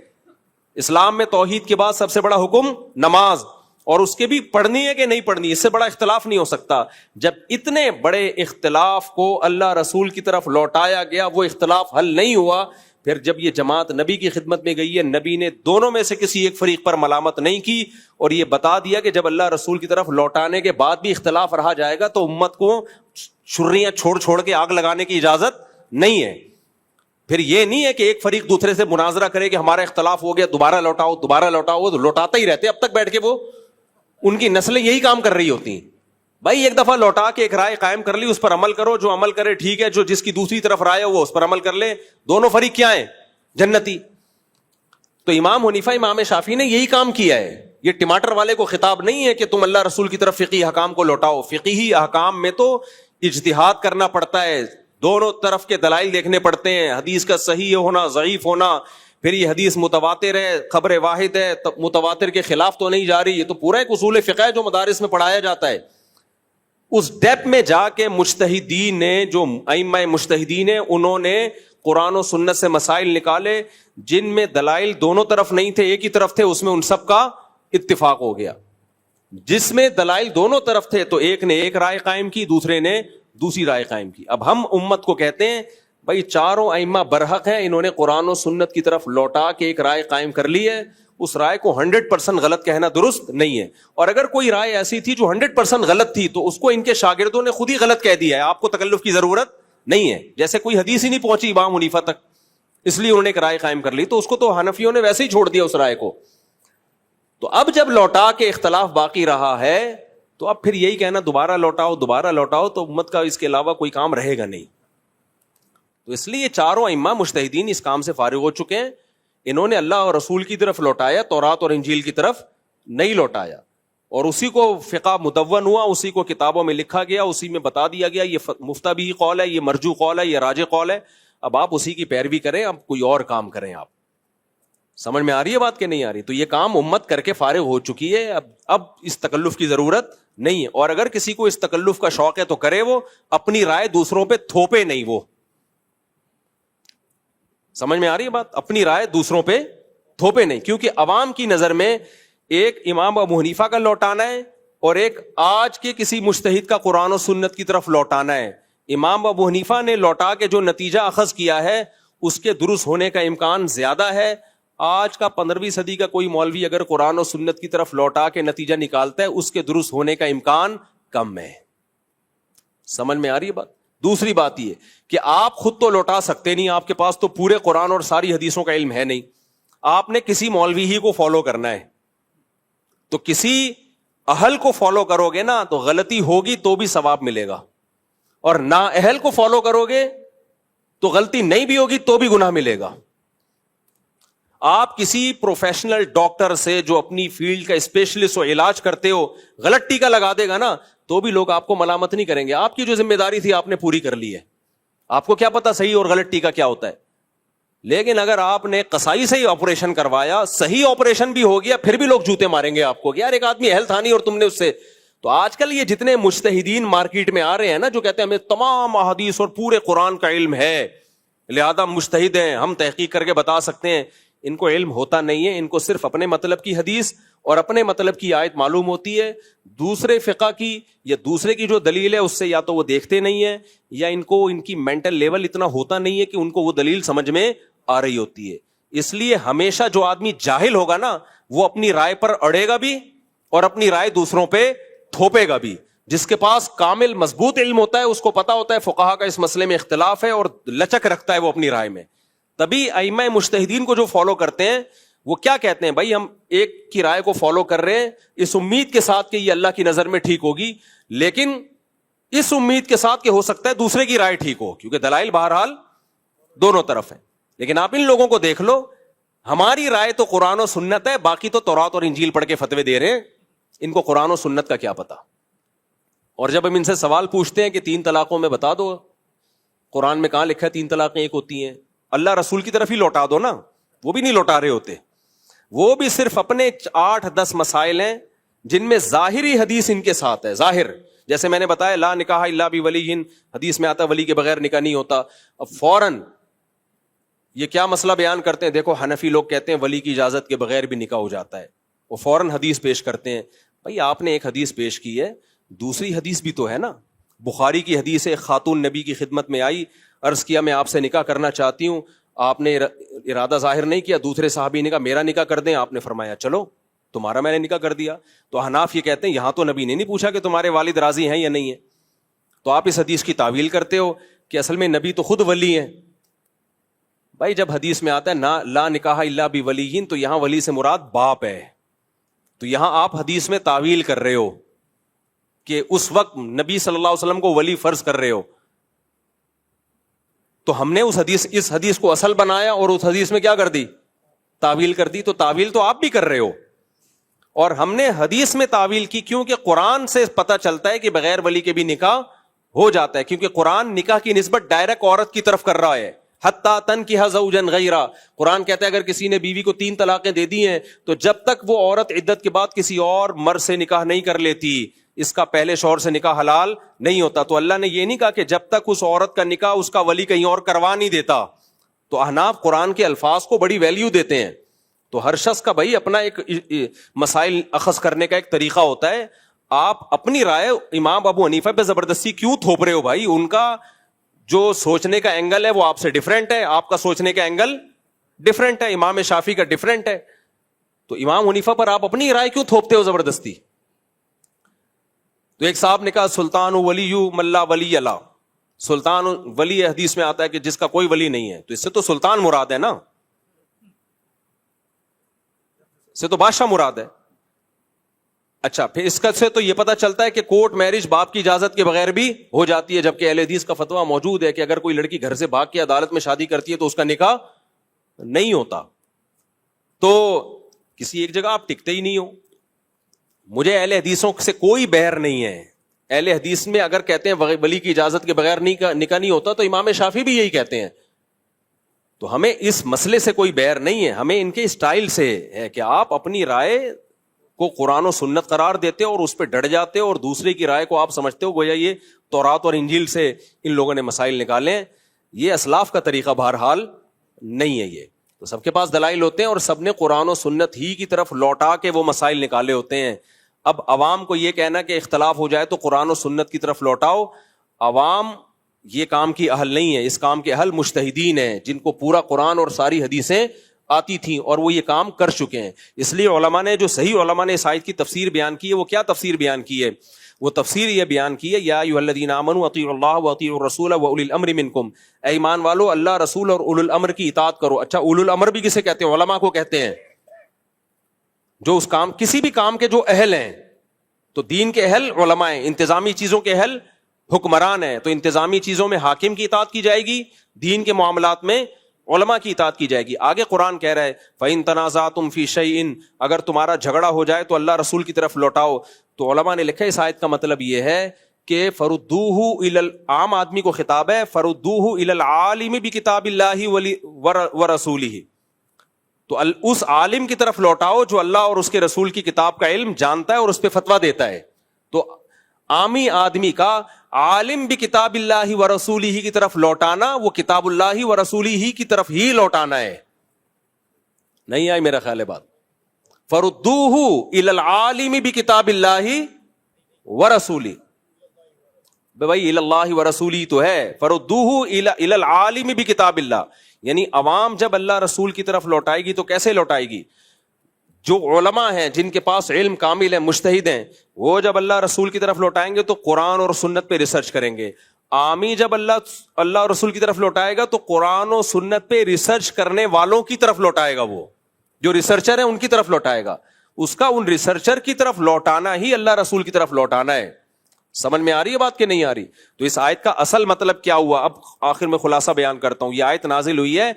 اسلام میں توحید کے بعد سب سے بڑا حکم نماز, اور اس کے بھی پڑھنی ہے کہ نہیں پڑھنی, اس سے بڑا اختلاف نہیں ہو سکتا. جب اتنے بڑے اختلاف کو اللہ رسول کی طرف لوٹایا گیا, وہ اختلاف حل نہیں ہوا. پھر جب یہ جماعت نبی کی خدمت میں گئی ہے, نبی نے دونوں میں سے کسی ایک فریق پر ملامت نہیں کی, اور یہ بتا دیا کہ جب اللہ رسول کی طرف لوٹانے کے بعد بھی اختلاف رہا جائے گا تو امت کو چھریاں چھوڑ کے آگ لگانے کی اجازت نہیں ہے. پھر یہ نہیں ہے کہ ایک فریق دوسرے سے مناظرہ کرے کہ ہمارا اختلاف ہو گیا دوبارہ لوٹاؤ دوبارہ لوٹاؤ, وہ لوٹاتا ہی رہتے اب تک بیٹھ کے, وہ ان کی نسلیں یہی کام کر رہی ہوتی ہیں. بھائی ایک دفعہ لوٹا کے ایک رائے قائم کر لی, اس پر عمل کرو, جو عمل کرے ٹھیک ہے, جو جس کی دوسری طرف رائے ہو وہ اس پر عمل کر لے, دونوں فریق کیا ہیں, جنتی. تو امام حنیفہ امام شافعی نے یہی کام کیا ہے. یہ ٹماٹر والے کو خطاب نہیں ہے کہ تم اللہ رسول کی طرف فقہی احکام کو لوٹاؤ. فقہی احکام میں تو اجتہاد کرنا پڑتا ہے, دونوں طرف کے دلائل دیکھنے پڑتے ہیں, حدیث کا صحیح ہونا ضعیف ہونا, پھر یہ حدیث متواتر ہے خبر واحد ہے متواتر کے خلاف تو نہیں جا رہی. یہ تو پورا ایک اصول فقہ ہے جو مدارس میں پڑھایا جاتا ہے. اس ڈیپ میں جا کے مجتہدین نے, جو ائمہ مجتہدین ہیں, انہوں نے قرآن و سنت سے مسائل نکالے جن میں دلائل دونوں طرف نہیں تھے, ایک ہی طرف تھے, اس میں ان سب کا اتفاق ہو گیا. جس میں دلائل دونوں طرف تھے تو ایک نے ایک رائے قائم کی, دوسرے نے دوسری رائے قائم کی. اب ہم امت کو کہتے ہیں بھائی چاروں ائمہ برحق ہیں, انہوں نے قرآن و سنت کی طرف لوٹا کے ایک رائے قائم کر لی ہے, اس رائے کو 100% غلط کہنا درست نہیں ہے. اور اگر کوئی رائے ایسی تھی جو 100% غلط تھی تو اس کو ان کے شاگردوں نے خود ہی غلط کہہ دیا ہے, آپ کو تکلف کی ضرورت نہیں ہے. جیسے کوئی حدیث ہی نہیں پہنچی امام حنیفہ تک, اس لیے انہوں نے ایک رائے قائم کر لی, تو اس کو تو حنفیوں نے ویسے ہی چھوڑ دیا اس رائے کو. تو اب جب لوٹا کے اختلاف باقی رہا ہے تو اب پھر یہی کہنا دوبارہ لوٹاؤ تو امت کا اس کے علاوہ کوئی کام رہے گا نہیں. تو اس لیے چاروں ائمہ مجتہدین اس کام سے فارغ ہو چکے ہیں. انہوں نے اللہ اور رسول کی طرف لوٹایا, تورات اور انجیل کی طرف نہیں لوٹایا, اور اسی کو فقہ مدون ہوا, اسی کو کتابوں میں لکھا گیا, اسی میں بتا دیا گیا یہ مفتبی قول ہے, یہ مرجو قول ہے, یہ راجح قول ہے. اب آپ اسی کی پیروی کریں, اب کوئی اور کام کریں. آپ سمجھ میں آ رہی ہے بات کہ نہیں آ رہی؟ تو یہ کام امت کر کے فارغ ہو چکی ہے, اب اس تکلف کی ضرورت نہیں ہے. اور اگر کسی کو اس تکلف کا شوق ہے تو کرے, وہ اپنی رائے دوسروں پہ تھوپے نہیں. وہ سمجھ میں آ رہی ہے بات؟ اپنی رائے دوسروں پہ تھوپے نہیں, کیونکہ عوام کی نظر میں ایک امام ابو حنیفہ کا لوٹانا ہے اور ایک آج کے کسی مجتہد کا قرآن و سنت کی طرف لوٹانا ہے. امام ابو حنیفہ نے لوٹا کے جو نتیجہ اخذ کیا ہے اس کے درست ہونے کا امکان زیادہ ہے. آج کا 15ویں صدی کا کوئی مولوی اگر قرآن و سنت کی طرف لوٹا کے نتیجہ نکالتا ہے, اس کے درست ہونے کا امکان کم ہے. سمجھ میں آ رہی ہے بات؟ دوسری بات یہ کہ آپ خود تو لوٹا سکتے نہیں, آپ کے پاس تو پورے قرآن اور ساری حدیثوں کا علم ہے نہیں. آپ نے کسی مولوی ہی کو فالو کرنا ہے, تو کسی اہل کو فالو کرو گے نا تو غلطی ہوگی تو بھی ثواب ملے گا, اور نا اہل کو فالو کرو گے تو غلطی نہیں بھی ہوگی تو بھی گناہ ملے گا. آپ کسی پروفیشنل ڈاکٹر سے جو اپنی فیلڈ کا اسپیشلسٹ ہو, علاج کرتے ہو, غلط ٹیکا لگا دے گا نا تو بھی لوگ آپ کو ملامت نہیں کریں گے. آپ کی جو ذمہ داری تھی آپ نے پوری کر لی ہے. آپ کو کیا پتا صحیح اور غلط ٹیکا کیا ہوتا ہے. لیکن اگر آپ نے قصائی سے ہی آپریشن کروایا, صحیح آپریشن بھی ہو گیا, پھر بھی لوگ جوتے ماریں گے آپ کو کہ یار ایک آدمی اہل تھا نہیں اور تم نے اس سے. تو آج کل یہ جتنے مجتہدین مارکیٹ میں آ رہے ہیں نا, جو کہتے ہیں ہمیں تمام احادیث اور پورے قرآن کا علم ہے, لہذا مجتہد ہیں, ہم تحقیق کر کے بتا سکتے ہیں, ان کو علم ہوتا نہیں ہے. ان کو صرف اپنے مطلب کی حدیث اور اپنے مطلب کی آیت معلوم ہوتی ہے, دوسرے فقہ کی یا دوسرے کی جو دلیل ہے اس سے یا تو وہ دیکھتے نہیں ہیں, یا ان کو ان کی مینٹل لیول اتنا ہوتا نہیں ہے کہ ان کو وہ دلیل سمجھ میں آ رہی ہوتی ہے. اس لیے ہمیشہ جو آدمی جاہل ہوگا نا وہ اپنی رائے پر اڑے گا بھی اور اپنی رائے دوسروں پہ تھوپے گا بھی. جس کے پاس کامل مضبوط علم ہوتا ہے اس کو پتا ہوتا ہے فقہا کا اس مسئلے میں اختلاف ہے اور لچک رکھتا ہے وہ اپنی رائے میں. تبھی ائمہ مجتہدین کو جو فالو کرتے ہیں وہ کیا کہتے ہیں, بھائی ہم ایک کی رائے کو فالو کر رہے ہیں اس امید کے ساتھ کہ یہ اللہ کی نظر میں ٹھیک ہوگی, لیکن اس امید کے ساتھ کہ ہو سکتا ہے دوسرے کی رائے ٹھیک ہو, کیونکہ دلائل بہرحال دونوں طرف ہیں. لیکن آپ ان لوگوں کو دیکھ لو, ہماری رائے تو قرآن و سنت ہے, باقی تو تورات اور انجیل پڑھ کے فتوے دے رہے ہیں, ان کو قرآن و سنت کا کیا پتا. اور جب ہم ان سے سوال پوچھتے ہیں کہ 3 طلاقوں میں بتا دو, قرآن میں کہاں لکھا ہے 3 طلاقیں ایک ہوتی ہیں, اللہ رسول کی طرف ہی لوٹا دو نا. وہ بھی نہیں لوٹا رہے ہوتے, وہ بھی صرف اپنے 8-10 مسائل ہیں جن میں ظاہری حدیث ان کے ساتھ ہے. ظاہر جیسے میں نے بتایا لا نکاح الا بولی, حدیث میں آتا ولی کے بغیر نکاح نہیں ہوتا. اب فوراً یہ کیا مسئلہ بیان کرتے ہیں, دیکھو حنفی لوگ کہتے ہیں ولی کی اجازت کے بغیر بھی نکاح ہو جاتا ہے. وہ فوراً حدیث پیش کرتے ہیں. بھائی آپ نے ایک حدیث پیش کی ہے, دوسری حدیث بھی تو ہے نا. بخاری کی حدیث ہے, خاتون نبی کی خدمت میں آئی, عرض کیا میں آپ سے نکاح کرنا چاہتی ہوں, آپ نے ارادہ ظاہر نہیں کیا, دوسرے صحابی نے کہا میرا نکاح کر دیں, آپ نے فرمایا چلو تمہارا میں نے نکاح کر دیا. تو حناف یہ کہتے ہیں یہاں تو نبی نے نہیں پوچھا کہ تمہارے والد راضی ہیں یا نہیں ہے, تو آپ اس حدیث کی تعویل کرتے ہو. کہ اصل میں نبی تو خود ولی ہیں. بھائی جب حدیث میں آتا ہے نا لا نکاح الا بولی، تو یہاں ولی سے مراد باپ ہے. تو یہاں آپ حدیث میں تعویل کر رہے ہو کہ اس وقت نبی صلی اللہ علیہ وسلم کو ولی فرض کر رہے ہو. تو ہم نے اس حدیث کو اصل بنایا اور اس حدیث میں کیا کر دی؟ تعویل کر دی. تو تعویل تو آپ بھی کر رہے ہو. اور ہم نے حدیث میں تعویل کی کیونکہ قرآن سے پتہ چلتا ہے کہ بغیر ولی کے بھی نکاح ہو جاتا ہے، کیونکہ قرآن نکاح کی نسبت ڈائریکٹ عورت کی طرف کر رہا ہے. حتیٰ تنکح زوجا غیرہ، قرآن کہتا ہے اگر کسی نے بیوی کو 3 طلاقیں دے دی ہیں تو جب تک وہ عورت عدت کے بعد کسی اور مرد سے نکاح نہیں کر لیتی، اس کا پہلے شوہر سے نکاح حلال نہیں ہوتا. تو اللہ نے یہ نہیں کہا کہ جب تک اس عورت کا نکاح اس کا ولی کہیں اور کروا نہیں دیتا. تو احناف قرآن کے الفاظ کو بڑی ویلیو دیتے ہیں. تو ہر شخص کا بھائی اپنا ایک مسائل اخذ کرنے کا ایک طریقہ ہوتا ہے. آپ اپنی رائے امام ابو حنیفہ پہ زبردستی کیوں تھوپ رہے ہو بھائی؟ ان کا جو سوچنے کا اینگل ہے وہ آپ سے ڈیفرنٹ ہے، آپ کا سوچنے کا اینگل ڈیفرنٹ ہے، امام شافعی کا ڈیفرنٹ ہے. تو امام حنیفہ پر آپ اپنی رائے کیوں تھوپتے ہو زبردستی؟ تو ایک صاحب نے کہا سلطان ولی ملا ولی اللہ، سلطان ولی حدیث میں آتا ہے کہ جس کا کوئی ولی نہیں ہے. تو اس سے تو سلطان مراد ہے نا، اس سے تو بادشاہ مراد ہے. اچھا پھر اس کا سے تو یہ پتا چلتا ہے کہ کورٹ میرج باپ کی اجازت کے بغیر بھی ہو جاتی ہے، جبکہ اہل حدیث کا فتویٰ موجود ہے کہ اگر کوئی لڑکی گھر سے بھاگ کے عدالت میں شادی کرتی ہے تو اس کا نکاح نہیں ہوتا. تو کسی ایک جگہ آپ ٹکتے ہی نہیں ہو. مجھے اہل حدیثوں سے کوئی بہر نہیں ہے. اہل حدیث میں اگر کہتے ہیں ولی کی اجازت کے بغیر نکاح نہیں ہوتا تو امام شافعی بھی یہی کہتے ہیں. تو ہمیں اس مسئلے سے کوئی بہر نہیں ہے، ہمیں ان کے اسٹائل سے ہے کہ آپ اپنی رائے کو قرآن و سنت قرار دیتے اور اس پہ ڈٹ جاتے اور دوسرے کی رائے کو آپ سمجھتے ہو گویا یہ تورات اور انجیل سے ان لوگوں نے مسائل نکالے ہیں. یہ اسلاف کا طریقہ بہرحال نہیں ہے. یہ تو سب کے پاس دلائل ہوتے ہیں اور سب نے قرآن و سنت ہی کی طرف لوٹا کے وہ مسائل نکالے ہوتے ہیں. اب عوام کو یہ کہنا کہ اختلاف ہو جائے تو قرآن و سنت کی طرف لوٹاؤ، عوام یہ کام کی اہل نہیں ہے. اس کام کے اہل مجتہدین ہیں جن کو پورا قرآن اور ساری حدیثیں آتی تھیں اور وہ یہ کام کر چکے ہیں. اس لیے علماء نے جو صحیح علماء نے اس آیت کی تفسیر بیان کی ہے وہ کیا تفسیر بیان کی ہے؟ وہ تفسیر یہ بیان کی ہے یا ایھا الذین آمنوا اطیعوا اللہ واطیعوا الرسول واولی الامر منکم، اے ایمان والو اللہ رسول اور اولو الامر کی اطاعت کرو. اچھا اولو الامر بھی کسے کہتے ہیں؟ علماء کو کہتے ہیں جو اس کام کسی بھی کام کے جو اہل ہیں. تو دین کے اہل علماء ہیں، انتظامی چیزوں کے اہل حکمران ہیں. تو انتظامی چیزوں میں حاکم کی اطاعت کی جائے گی، دین کے معاملات میں علماء کی اطاعت کی جائے گی. آگے قرآن کہہ رہا ہے فَإِن تَنَازَعْتُمْ فِي شَيْءٍ، اگر تمہارا جھگڑا ہو جائے تو اللہ رسول کی طرف لوٹاؤ. تو علماء نے لکھا اس آیت کا مطلب یہ ہے کہ فَرُدُّوهُ إِلَى، عام آدمی کو خطاب ہے، فَرُدُّوهُ إِلَى الْعَالِمِ بِكِتَابِ اللَّهِ وَرَسُولِهِ. تو اس عالم کی طرف لوٹاؤ جو اللہ اور اس کے رسول کی کتاب کا علم جانتا ہے اور اس پہ فتویٰ دیتا ہے. تو عامی آدمی کا عالم بھی کتاب اللہ و رسولہ کی طرف لوٹانا، وہ کتاب اللہ و رسولہ کی طرف ہی لوٹانا ہے. نہیں آئی میرا خیال ہے بات؟ فردوہ الی العالم بکتاب اللہ و رسولہ، بھائی الی اللہ و رسولہ تو ہے، فردوہ الی العالم بکتاب اللہ. یعنی عوام جب اللہ رسول کی طرف لوٹائے گی تو کیسے لوٹائے گی؟ جو علماء ہیں جن کے پاس علم کامل ہے، مجتہد ہیں، وہ جب اللہ رسول کی طرف لوٹائیں گے تو قرآن اور سنت پہ ریسرچ کریں گے. عامی جب اللہ رسول کی طرف لوٹائے گا تو قرآن و سنت پہ ریسرچ کرنے والوں کی طرف لوٹائے گا. وہ جو ریسرچر ہیں ان کی طرف لوٹائے گا. اس کا ان ریسرچر کی طرف لوٹانا ہی اللہ رسول کی طرف لوٹانا ہے. سمجھ میں آ رہی ہے بات کہ نہیں آ رہی؟ تو اس آیت کا اصل مطلب کیا ہوا؟ اب آخر میں خلاصہ بیان کرتا ہوں. یہ آیت نازل ہوئی ہے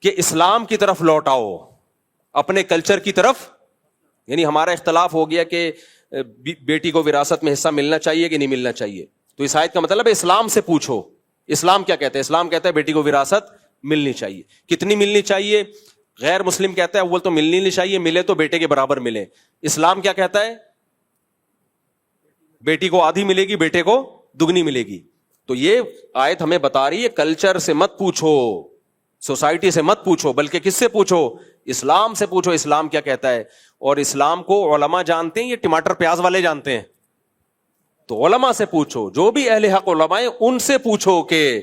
کہ اسلام کی طرف لوٹاؤ، اپنے کلچر کی طرف. یعنی ہمارا اختلاف ہو گیا کہ بیٹی کو وراثت میں حصہ ملنا چاہیے کہ نہیں ملنا چاہیے. تو اس آیت کا مطلب ہے اسلام سے پوچھو. اسلام کیا کہتا ہے؟ اسلام کہتا ہے بیٹی کو وراثت ملنی چاہیے. کتنی ملنی چاہیے؟ غیر مسلم کہتا ہے اول تو ملنی نہیں چاہیے، ملے تو بیٹے کے برابر ملے. اسلام کیا کہتا ہے؟ بیٹی کو آدھی ملے گی، بیٹے کو دگنی ملے گی. تو یہ آیت ہمیں بتا رہی ہے کلچر سے مت پوچھو، سوسائٹی سے مت پوچھو، بلکہ کس سے پوچھو؟ اسلام سے پوچھو اسلام کیا کہتا ہے. اور اسلام کو علماء جانتے ہیں، یہ ٹماٹر پیاز والے جانتے ہیں. تو علماء سے پوچھو، جو بھی اہل حق علماء ہیں ان سے پوچھو کہ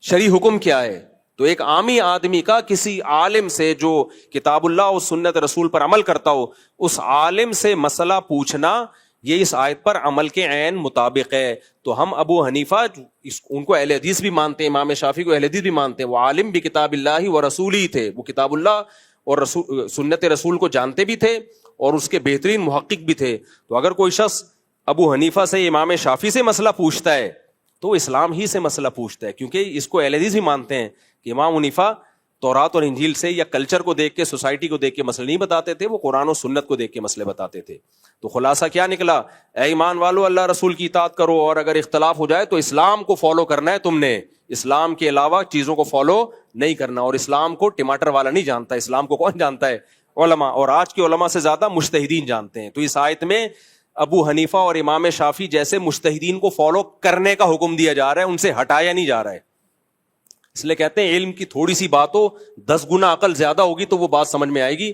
شرعی حکم کیا ہے. تو ایک عامی آدمی کا کسی عالم سے جو کتاب اللہ اور سنت رسول پر عمل کرتا ہو، اس عالم سے مسئلہ پوچھنا یہ اس آیت پر عمل کے عین مطابق ہے. تو ہم ابو حنیفہ ان کو اہل حدیث بھی مانتے ہیں, امام شافعی کو اہل حدیث بھی مانتے ہیں. وہ عالم بھی کتاب اللہ و رسولی تھے, وہ کتاب اللہ اور سنت رسول کو جانتے بھی تھے اور اس کے بہترین محقق بھی تھے. تو اگر کوئی شخص ابو حنیفہ سے امام شافعی سے مسئلہ پوچھتا ہے تو وہ اسلام ہی سے مسئلہ پوچھتا ہے, کیونکہ اس کو اہل حدیث بھی مانتے ہیں کہ امام حنیفہ تورات اور انجیل سے یا کلچر کو دیکھ کے, سوسائٹی کو دیکھ کے مسئلے نہیں بتاتے تھے, وہ قرآن و سنت کو دیکھ کے مسئلے بتاتے تھے. تو خلاصہ کیا نکلا؟ اے ایمان والو, اللہ رسول کی اطاعت کرو, اور اگر اختلاف ہو جائے تو اسلام کو فالو کرنا ہے تم نے, اسلام کے علاوہ چیزوں کو فالو نہیں کرنا. اور اسلام کو ٹماٹر والا نہیں جانتا, اسلام کو کون جانتا ہے؟ علماء, اور آج کے علماء سے زیادہ مجتہدین جانتے ہیں. تو اس آیت میں ابو حنیفہ اور امام شافعی جیسے مجتہدین کو فالو کرنے کا حکم دیا جا رہا ہے, ان سے ہٹایا نہیں جا رہا ہے. اس لیے کہتے ہیں علم کی تھوڑی سی بات ہو, 10 گنا عقل زیادہ ہوگی تو وہ بات سمجھ میں آئے گی,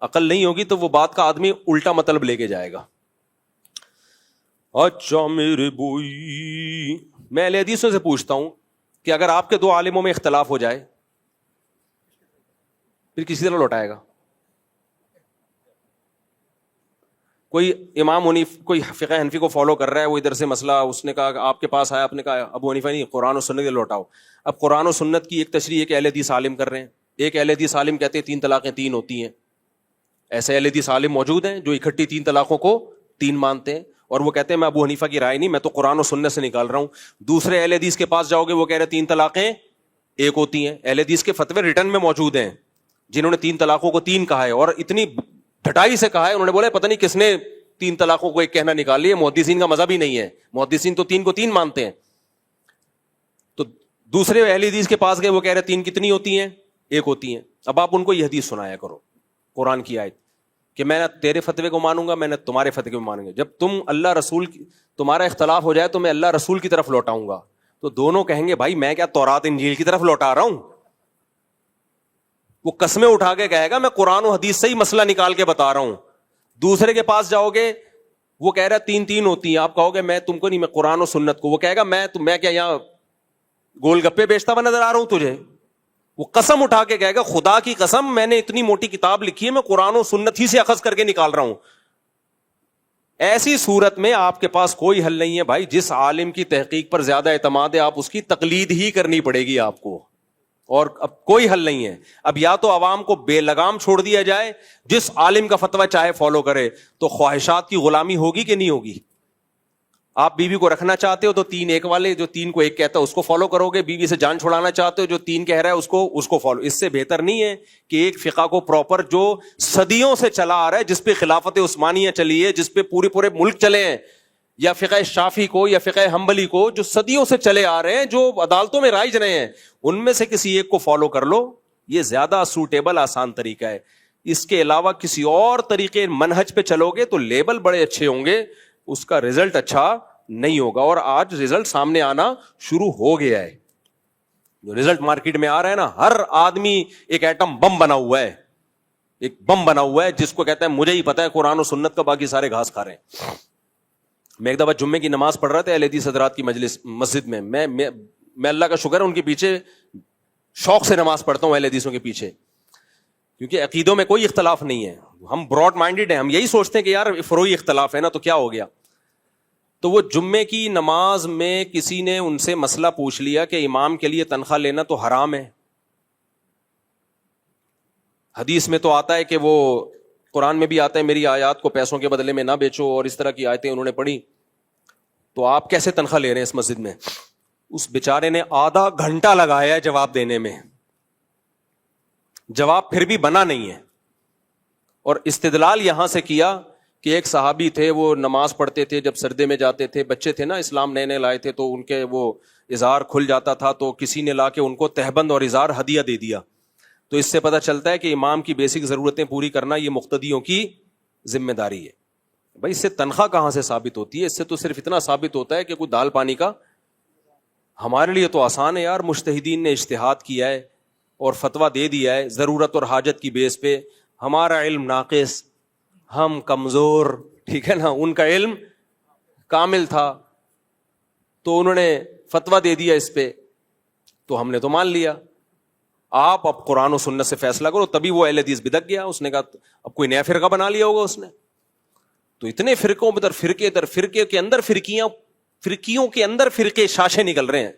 عقل نہیں ہوگی تو وہ بات کا آدمی الٹا مطلب لے کے جائے گا. اچھا میرے بوئی, میں اہل حدیثوں سے پوچھتا ہوں کہ اگر آپ کے 2 عالموں میں اختلاف ہو جائے پھر کسی طرح لوٹائے گا؟ کوئی امام کوئی فقہ حنفی کو فالو کر رہا ہے, وہ ادھر سے مسئلہ اس نے کہا آپ کے پاس آیا, آپ نے کہا ابو حنیفہ نہیں, قرآن و سنت کے لوٹاؤ. اب قرآن و سنت کی ایک تشریح ایک اہل حدیث عالم کر رہے ہیں, ایک اہل حدیث عالم کہتے ہیں 3 طلاقیں 3 ہوتی ہیں. ایسے اہل حدیث عالم موجود ہیں جو اکٹھی 3 طلاقوں کو 3 مانتے ہیں, اور وہ کہتے ہیں میں ابو حنیفہ کی رائے نہیں, میں تو قرآن و سنت سے نکال رہا ہوں. دوسرے اہل حدیث کے پاس جاؤ گے, وہ کہہ رہے 3 طلاقیں 1 ہوتی ہیں. اہل حدیث کے فتوے ریٹن میں موجود ہیں جنہوں نے 3 طلاقوں کو 3 کہا ہے, اور اتنی ڈھٹائی سے کہا ہے, انہوں نے بولا پتہ نہیں کس نے 3 طلاقوں کو 1 کہنا نکال لیا. محدثین کا مذہب ہی نہیں ہے, محدثین تو 3 کو 3 مانتے ہیں. تو دوسرے اہل حدیث کے پاس گئے, وہ کہہ رہے 3 کتنی ہوتی ہیں؟ 1 ہوتی ہیں. اب آپ ان کو یہ حدیث سنایا کرو, قرآن کی آیت, کہ میں نہ تیرے فتوے کو مانوں گا, میں نہ تمہارے فتوے کو مانوں گا. جب تم اللہ رسول تمہارا اختلاف ہو جائے تو میں اللہ رسول کی طرف لوٹاؤں گا. تو دونوں کہیں گے بھائی میں کیا تورات انجیل کی طرف لوٹا رہا ہوں. وہ قسمیں اٹھا کے کہے گا میں قرآن و حدیث سے ہی مسئلہ نکال کے بتا رہا ہوں. دوسرے کے پاس جاؤ گے, وہ کہہ رہا ہے 3 ہوتی ہیں, آپ کہو گے میں تم کو نہیں, میں قرآن و سنت کو. وہ کہے گا میں کیا یہاں گول گپے بیچتا ہوا نظر آ رہا ہوں تجھے؟ وہ قسم اٹھا کے کہے گا خدا کی قسم میں نے اتنی موٹی کتاب لکھی ہے, میں قرآن و سنت ہی سے اخذ کر کے نکال رہا ہوں. ایسی صورت میں آپ کے پاس کوئی حل نہیں ہے بھائی. جس عالم کی تحقیق پر زیادہ اعتماد ہے آپ اس کی تقلید ہی کرنی پڑے گی آپ کو, اور اب کوئی حل نہیں ہے. اب یا تو عوام کو بے لگام چھوڑ دیا جائے, جس عالم کا فتویٰ چاہے فالو کرے, تو خواہشات کی غلامی ہوگی کہ نہیں ہوگی؟ آپ بیوی کو رکھنا چاہتے ہو تو 3 والے جو 3 کو 1 کہتا ہے اس کو فالو کرو گے, بیوی سے جان چھڑانا چاہتے ہو جو 3 کہہ رہا ہے اس کو فالو. اس سے بہتر نہیں ہے کہ ایک فقہ کو پراپر جو صدیوں سے چلا آ رہا ہے, جس پہ خلافت عثمانیہ چلی ہے, جس پہ پورے ملک چلے ہیں, یا فقہ شافعی کو یا فقہ حنبلی کو جو صدیوں سے چلے آ رہے ہیں, جو عدالتوں میں رائج رہے ہیں, ان میں سے کسی ایک کو فالو کر لو. یہ زیادہ سوٹیبل آسان طریقہ ہے. اس کے علاوہ کسی اور طریقے منہج پہ چلو گے تو لیبل بڑے اچھے ہوں گے, اس کا رزلٹ اچھا نہیں ہوگا. اور آج رزلٹ سامنے آنا شروع ہو گیا ہے. جو رزلٹ مارکیٹ میں آ رہا ہے نا, ہر آدمی ایک ایٹم بم بنا ہوا ہے, ایک بم بنا ہوا ہے جس کو کہتا ہے مجھے ہی پتا ہے قرآن و سنت کا, باقی سارے گھاس کھا رہے ہیں. میں ایک دفعہ جمعے کی نماز پڑھ رہا تھا اہل حدیث حضرات کی مسجد میں. میں اللہ کا شکر ہے ان کے پیچھے شوق سے نماز پڑھتا ہوں, اہل حدیثوں کے پیچھے, کیونکہ عقیدوں میں کوئی اختلاف نہیں ہے. ہم براڈ مائنڈیڈ ہیں, ہم یہی سوچتے ہیں کہ یار فروعی اختلاف ہے نا تو کیا ہو گیا. تو وہ جمعے کی نماز میں کسی نے ان سے مسئلہ پوچھ لیا کہ امام کے لیے تنخواہ لینا تو حرام ہے. حدیث میں تو آتا ہے کہ وہ, قرآن میں بھی آتا ہے میری آیات کو پیسوں کے بدلے میں نہ بیچو, اور اس طرح کی آیتیں انہوں نے پڑھی. تو آپ کیسے تنخواہ لے رہے ہیں اس مسجد میں؟ اس بیچارے نے آدھا گھنٹہ لگایا ہے جواب دینے میں, جواب پھر بھی بنا نہیں ہے. اور استدلال یہاں سے کیا کہ ایک صحابی تھے, وہ نماز پڑھتے تھے, جب سردے میں جاتے تھے, بچے تھے نا, اسلام نئے لائے تھے, تو ان کے وہ ازار کھل جاتا تھا, تو کسی نے لا کے ان کو تہبند اور ازار ہدیہ دے دیا. تو اس سے پتہ چلتا ہے کہ امام کی بیسک ضرورتیں پوری کرنا یہ مقتدیوں کی ذمہ داری ہے. بھائی اس سے تنخواہ کہاں سے ثابت ہوتی ہے؟ اس سے تو صرف اتنا ثابت ہوتا ہے کہ کوئی دال پانی کا. ہمارے لیے تو آسان ہے یار, مجتہدین نے اجتہاد کیا ہے اور فتویٰ دے دیا ہے ضرورت اور حاجت کی بیس پہ. ہمارا علم ناقص, ہم کمزور, ٹھیک ہے نا, ان کا علم کامل تھا, تو انہوں نے فتویٰ دے دیا اس پہ, تو ہم نے تو مان لیا. آپ اب قرآن و سنت سے فیصلہ کرو. تبھی وہ اہل حدیث بدک گیا, اس نے کہا اب کوئی نیا فرقہ بنا لیا ہوگا اس نے. تو اتنے فرقوں میں فرقے در فرقے کے اندر فرقیوں کے اندر فرقے شاشے نکل رہے ہیں.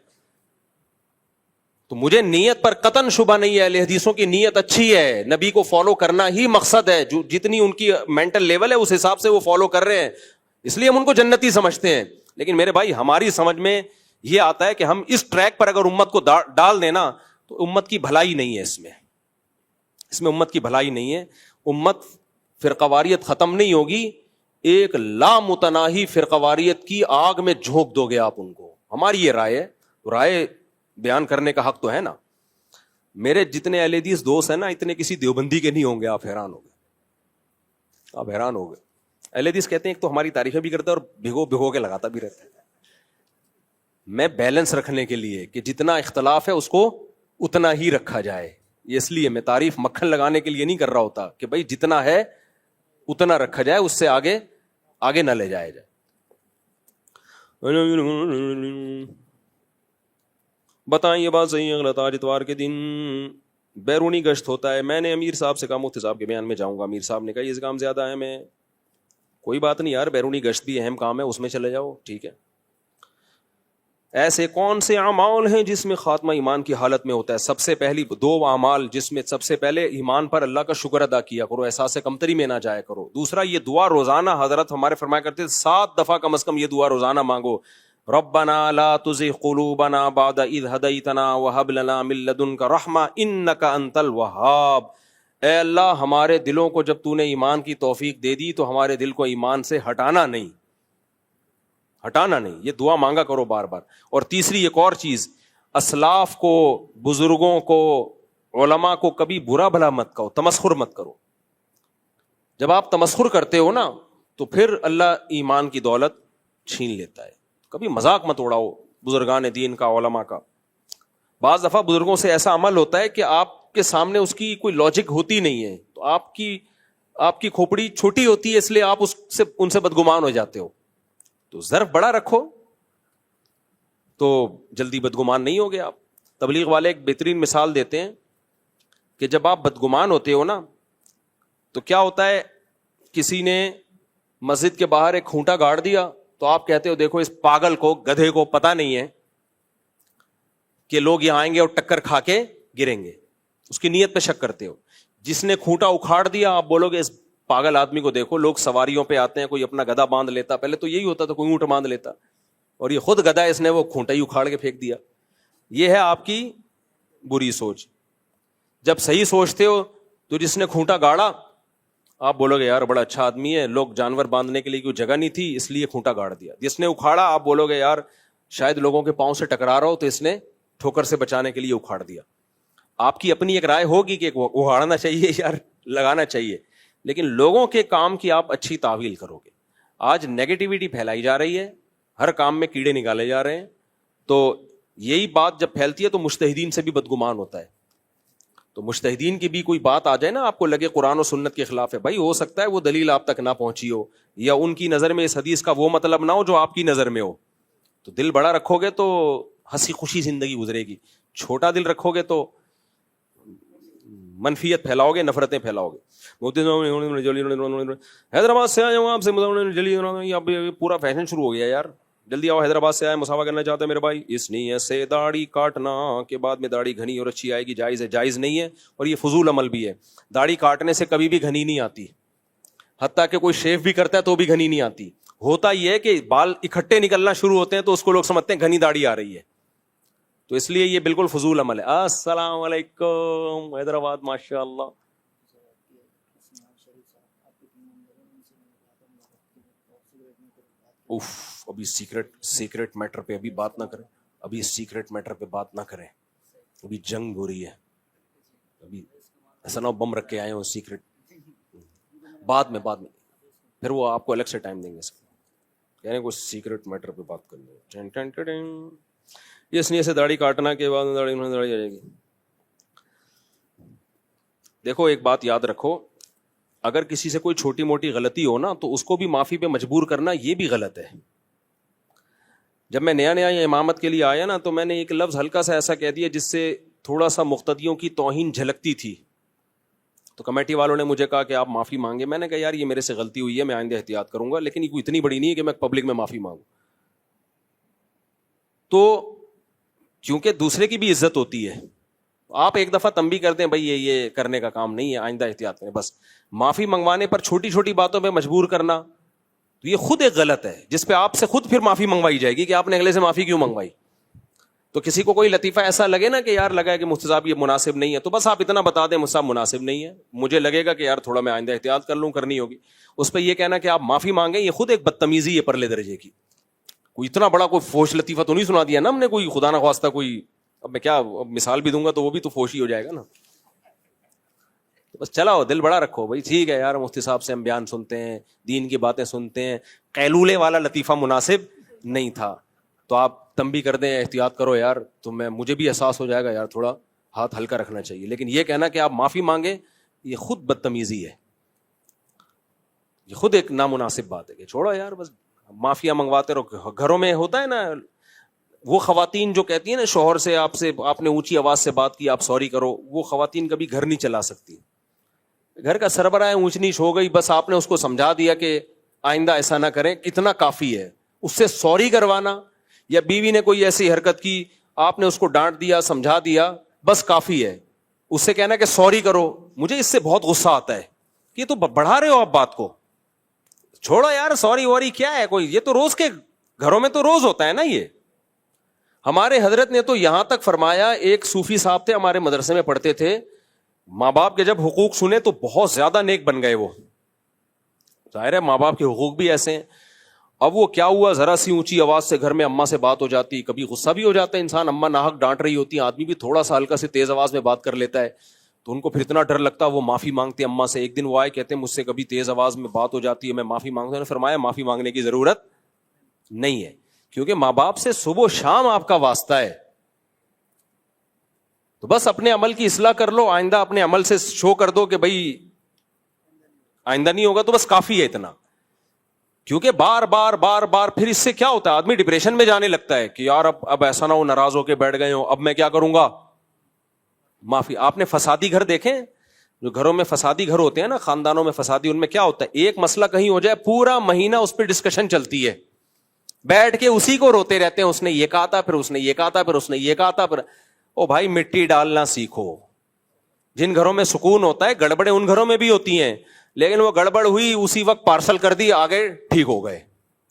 تو مجھے نیت پر قطعاً شبہ نہیں ہے, اہل حدیثوں کی نیت اچھی ہے, نبی کو فالو کرنا ہی مقصد ہے, جو جتنی ان کی مینٹل لیول ہے اس حساب سے وہ فالو کر رہے ہیں, اس لیے ہم ان کو جنتی سمجھتے ہیں. لیکن میرے بھائی ہماری سمجھ میں یہ آتا ہے کہ ہم اس ٹریک پر اگر امت کو ڈال دینا تو امت کی بھلائی نہیں ہے, اس میں امت کی بھلائی نہیں ہے. امت فرقواریت ختم نہیں ہوگی, ایک لامتناہی فرقواریت کی آگ میں جھونک دو گے آپ ان کو. ہماری یہ رائے بیان کرنے کا حق تو ہے نا. میرے جتنے اہل حدیث دوست ہیں نا, اتنے کسی دیوبندی کے نہیں ہوں گے, آپ حیران ہو گئے. اہل حدیث کہتے ہیں ایک تو ہماری تعریفیں بھی کرتا ہے اور بھگو کے لگاتا بھی رہتا ہے. میں بیلنس رکھنے کے لیے کہ جتنا اختلاف ہے اس کو اتنا ہی رکھا جائے, اس لیے میں تعریف مکھن لگانے کے لیے نہیں کر رہا ہوتا کہ بھائی جتنا ہے اتنا رکھا جائے, اس سے آگے نہ لے جائے. بتائیں یہ بات صحیح ہے غلط؟ آج اتوار کے دن بیرونی گشت ہوتا ہے. میں نے امیر صاحب سے کہا مفتی صاحب کے بیان میں جاؤں گا. امیر صاحب نے کہا یہ کام زیادہ اہم ہے. کوئی بات نہیں یار, بیرونی گشت بھی اہم کام ہے, اس میں چلے جاؤ, ٹھیک ہے. ایسے کون سے اعمال ہیں جس میں خاتمہ ایمان کی حالت میں ہوتا ہے؟ سب سے پہلی 2 اعمال جس میں سب سے پہلے ایمان پر اللہ کا شکر ادا کیا کرو, احساس کمتری میں نہ جایا کرو. دوسرا یہ دعا روزانہ, حضرت ہمارے فرمایا کرتے 7 دفعہ کم از کم یہ دعا روزانہ مانگو, ربنا لا تزغ قلوبنا بعد اذ هديتنا وهب لنا من لدنك رحمہ انك انت الوهاب. اے اللہ ہمارے دلوں کو جب تو نے ایمان کی توفیق دے دی تو ہمارے دل کو ایمان سے ہٹانا نہیں. یہ دعا مانگا کرو بار بار. اور تیسری ایک اور چیز, اسلاف کو, بزرگوں کو, علماء کو کبھی برا بھلا مت کہو, تمسخر مت کرو. جب آپ تمسخر کرتے ہو نا تو پھر اللہ ایمان کی دولت چھین لیتا ہے. کبھی مذاق مت اڑاؤ بزرگان دین کا, علماء کا. بعض دفعہ بزرگوں سے ایسا عمل ہوتا ہے کہ آپ کے سامنے اس کی کوئی لاجک ہوتی نہیں ہے, تو آپ کی کھوپڑی چھوٹی ہوتی ہے, اس لیے آپ ان سے بدگمان ہو جاتے ہو. تو ظرف بڑا رکھو تو جلدی بدگمان نہیں ہوگے آپ. تبلیغ والے ایک بہترین مثال دیتے ہیں کہ جب آپ بدگمان ہوتے ہو نا تو کیا ہوتا ہے, کسی نے مسجد کے باہر ایک کھونٹا گاڑ دیا تو آپ کہتے ہو دیکھو اس پاگل کو, گدھے کو پتا نہیں ہے کہ لوگ یہاں آئیں گے اور ٹکر کھا کے گریں گے, اس کی نیت پہ شک کرتے ہو. جس نے کھونٹا اکھاڑ دیا آپ بولو گے اس پاگل آدمی کو دیکھو, لوگ سواریوں پہ آتے ہیں, کوئی اپنا گدھا باندھ لیتا, پہلے تو یہی ہوتا تھا کوئی اونٹ باندھ لیتا, اور یہ خود گدھا ہے, اس نے وہ کھونٹا ہی اکھاڑ کے پھینک دیا. یہ ہے آپ کی بری سوچ. جب صحیح سوچتے ہو تو جس نے کھونٹا گاڑا آپ بولو گے یار بڑا اچھا آدمی ہے, لوگ جانور باندھنے کے لیے کوئی جگہ نہیں تھی اس لیے کھونٹا گاڑ دیا. جس نے اکھاڑا آپ بولو گے یار شاید لوگوں کے پاؤں سے ٹکرا رہا ہو تو اس نے ٹھوکر سے بچانے کے لیے اکھاڑ دیا. آپ کی اپنی ایک رائے ہوگی کہ اکھاڑنا چاہیے یار لگانا چاہیے, لیکن لوگوں کے کام کی آپ اچھی تعویل کرو گے. آج نیگیٹیوٹی پھیلائی جا رہی ہے, ہر کام میں کیڑے نکالے جا رہے ہیں, تو یہی بات جب پھیلتی ہے تو مجتہدین سے بھی بدگمان ہوتا ہے. تو مجتہدین کی بھی کوئی بات آ جائے نا آپ کو لگے قرآن و سنت کے خلاف ہے, بھائی ہو سکتا ہے وہ دلیل آپ تک نہ پہنچی ہو, یا ان کی نظر میں اس حدیث کا وہ مطلب نہ ہو جو آپ کی نظر میں ہو. تو دل بڑا رکھو گے تو ہنسی خوشی زندگی گزرے گی, چھوٹا دل رکھو گے تو منفیت پھیلاؤ گے, نفرتیں پھیلاؤ گے. حیدرآباد سے آئے ہوں آپ سے جلدی, اب پورا فیشن شروع ہو گیا یار, جلدی آؤ حیدرآباد سے آئے, مسافہ کرنا چاہتے ہیں میرے بھائی. اس نہیں سے داڑھی کاٹنا کے بعد میں داڑھی گھنی اور اچھی آئے گی, جائز ہے؟ جائز نہیں ہے, اور یہ فضول عمل بھی ہے. داڑھی کاٹنے سے کبھی بھی گھنی نہیں آتی, حتیٰ کہ کوئی شیو بھی کرتا ہے تو بھی گھنی نہیں آتی. ہوتا یہ ہے کہ بال اکٹھے نکلنا شروع ہوتے ہیں تو اس کو لوگ سمجھتے ہیں گھنی داڑھی آ رہی ہے, تو اس لیے یہ بالکل فضول عمل ہے. السلام علیکم حیدرآباد, ماشاء اللہ. ابھی سیکرٹ میٹر پہ ابھی بات نہ کریں, ابھی سیکرٹ میٹر پہ بات نہ کریں, ابھی جنگ ہو رہی ہے. ابھی ایسا نہ بم رکھ کے آئے ہو سیکرٹ, بعد میں پھر وہ آپ کو الگ سے ٹائم دیں گے. اس کو کہہ رہے ہیں کوئی سیکرٹ میٹر پہ بات کرنی ہے. اس لیے سے داڑھی کاٹنا کے بعد داڑھی آ جائے گی. دیکھو ایک بات یاد رکھو, اگر کسی سے کوئی چھوٹی موٹی غلطی ہو نا تو اس کو بھی معافی پہ مجبور کرنا یہ بھی غلط ہے. جب میں نیا امامت کے لیے آیا نا تو میں نے ایک لفظ ہلکا سا ایسا کہہ دیا جس سے تھوڑا سا مقتدیوں کی توہین جھلکتی تھی, تو کمیٹی والوں نے مجھے کہا کہ آپ معافی مانگے. میں نے کہا یار یہ میرے سے غلطی ہوئی ہے, میں آئندہ احتیاط کروں گا, لیکن یہ کوئی اتنی بڑی نہیں ہے کہ میں پبلک میں معافی مانگوں. تو کیونکہ دوسرے کی بھی عزت ہوتی ہے, آپ ایک دفعہ تنبیہ کر دیں بھائی یہ کرنے کا کام نہیں ہے, آئندہ احتیاط کریں. بس معافی منگوانے پر چھوٹی چھوٹی باتوں پہ مجبور کرنا تو یہ خود ایک غلط ہے, جس پہ آپ سے خود پھر معافی منگوائی جائے گی کہ آپ نے اگلے سے معافی کیوں منگوائی. تو کسی کو کوئی لطیفہ ایسا لگے نا کہ یار لگا ہے کہ مفتی صاحب یہ مناسب نہیں ہے, تو بس آپ اتنا بتا دیں مفتی صاحب مناسب نہیں ہے, مجھے لگے گا کہ یار تھوڑا میں آئندہ احتیاط کر لوں, کرنی ہوگی. اس پہ یہ کہنا کہ آپ معافی مانگیں یہ خود ایک بدتمیزی ہے پرلے درجے کی. کوئی اتنا بڑا کوئی فوش لطیفہ تو نہیں سنا دیا نا ہم نے, کوئی خدا نہ خواستہ کوئی, اب میں کیا مثال بھی دوں گا تو وہ بھی تو فوش ہی ہو جائے گا نا. بس چلاؤ دل بڑا رکھو بھائی, ٹھیک ہے یار مفتی صاحب سے ہم بیان سنتے ہیں, دین کی باتیں سنتے ہیں, قیلولے والا لطیفہ مناسب نہیں تھا, تو آپ تنبیہ کر دیں احتیاط کرو یار, تو مجھے بھی احساس ہو جائے گا یار تھوڑا ہاتھ ہلکا رکھنا چاہیے. لیکن یہ کہنا کہ آپ معافی مانگیں یہ خود بدتمیزی ہے, یہ خود ایک نامناسب بات ہے کہ چھوڑو یار بس معافیا منگواتے رہو. گھروں میں ہوتا ہے نا وہ خواتین جو کہتی ہیں نا شوہر سے آپ نے اونچی آواز سے بات کی آپ سوری کرو, وہ خواتین کبھی گھر نہیں چلا سکتی. گھر کا سربراہ اونچ نیچ ہو گئی, بس آپ نے اس کو سمجھا دیا کہ آئندہ ایسا نہ کریں, کتنا کافی ہے. اس سے سوری کروانا, یا بیوی نے کوئی ایسی حرکت کی آپ نے اس کو ڈانٹ دیا سمجھا دیا بس کافی ہے. اس سے کہنا کہ سوری کرو, مجھے اس سے بہت غصہ آتا ہے کہ یہ تو بڑھا رہے ہو آپ بات کو, چھوڑو یار سوری ووری کیا ہے کوئی, یہ تو روز کے گھروں میں تو روز ہوتا ہے نا. یہ ہمارے حضرت نے تو یہاں تک فرمایا, ایک صوفی صاحب تھے ہمارے مدرسے میں پڑھتے تھے, ماں باپ کے جب حقوق سنے تو بہت زیادہ نیک بن گئے. وہ ظاہر ہے ماں باپ کے حقوق بھی ایسے ہیں. اب وہ کیا ہوا, ذرا سی اونچی آواز سے گھر میں اماں سے بات ہو جاتی, کبھی غصہ بھی ہو جاتا ہے انسان, اماں ناحق ڈانٹ رہی ہوتی ہیں, آدمی بھی تھوڑا سا ہلکا سے تیز آواز میں بات کر لیتا ہے, تو ان کو پھر اتنا ڈر لگتا, وہ معافی مانگتے اماں سے. ایک دن وہ آئے کہتے ہیں مجھ سے کبھی تیز آواز میں بات ہو جاتی ہے میں معافی مانگتا ہوں. فرمایا معافی مانگنے کی ضرورت نہیں ہے, کیونکہ ماں باپ سے صبح و شام آپ کا واسطہ ہے. تو بس اپنے عمل کی اصلاح کر لو, آئندہ اپنے عمل سے شو کر دو کہ بھائی آئندہ نہیں ہوگا, تو بس کافی ہے اتنا. کیونکہ بار بار بار بار پھر اس سے کیا ہوتا ہے, آدمی ڈپریشن میں جانے لگتا ہے کہ یار اب ایسا نہ ہو ناراض ہو کے بیٹھ گئے ہو, اب میں کیا کروں گا, معافی. آپ نے فسادی گھر دیکھیں, جو گھروں میں فسادی گھر ہوتے ہیں نا, خاندانوں میں فسادی, ان میں کیا ہوتا ہے, ایک مسئلہ کہیں ہو جائے پورا مہینہ اس پہ ڈسکشن چلتی ہے, بیٹھ کے اسی کو روتے رہتے ہیں, اس نے یہ کہا تھا, پھر اس نے یہ کہا تھا, پھر اس نے یہ کہا تھا. پھر او بھائی مٹی ڈالنا سیکھو. جن گھروں میں سکون ہوتا ہے, گڑبڑیں ان گھروں میں بھی ہوتی ہیں, لیکن وہ گڑبڑ ہوئی اسی وقت پارسل کر دی, آگے ٹھیک ہو گئے.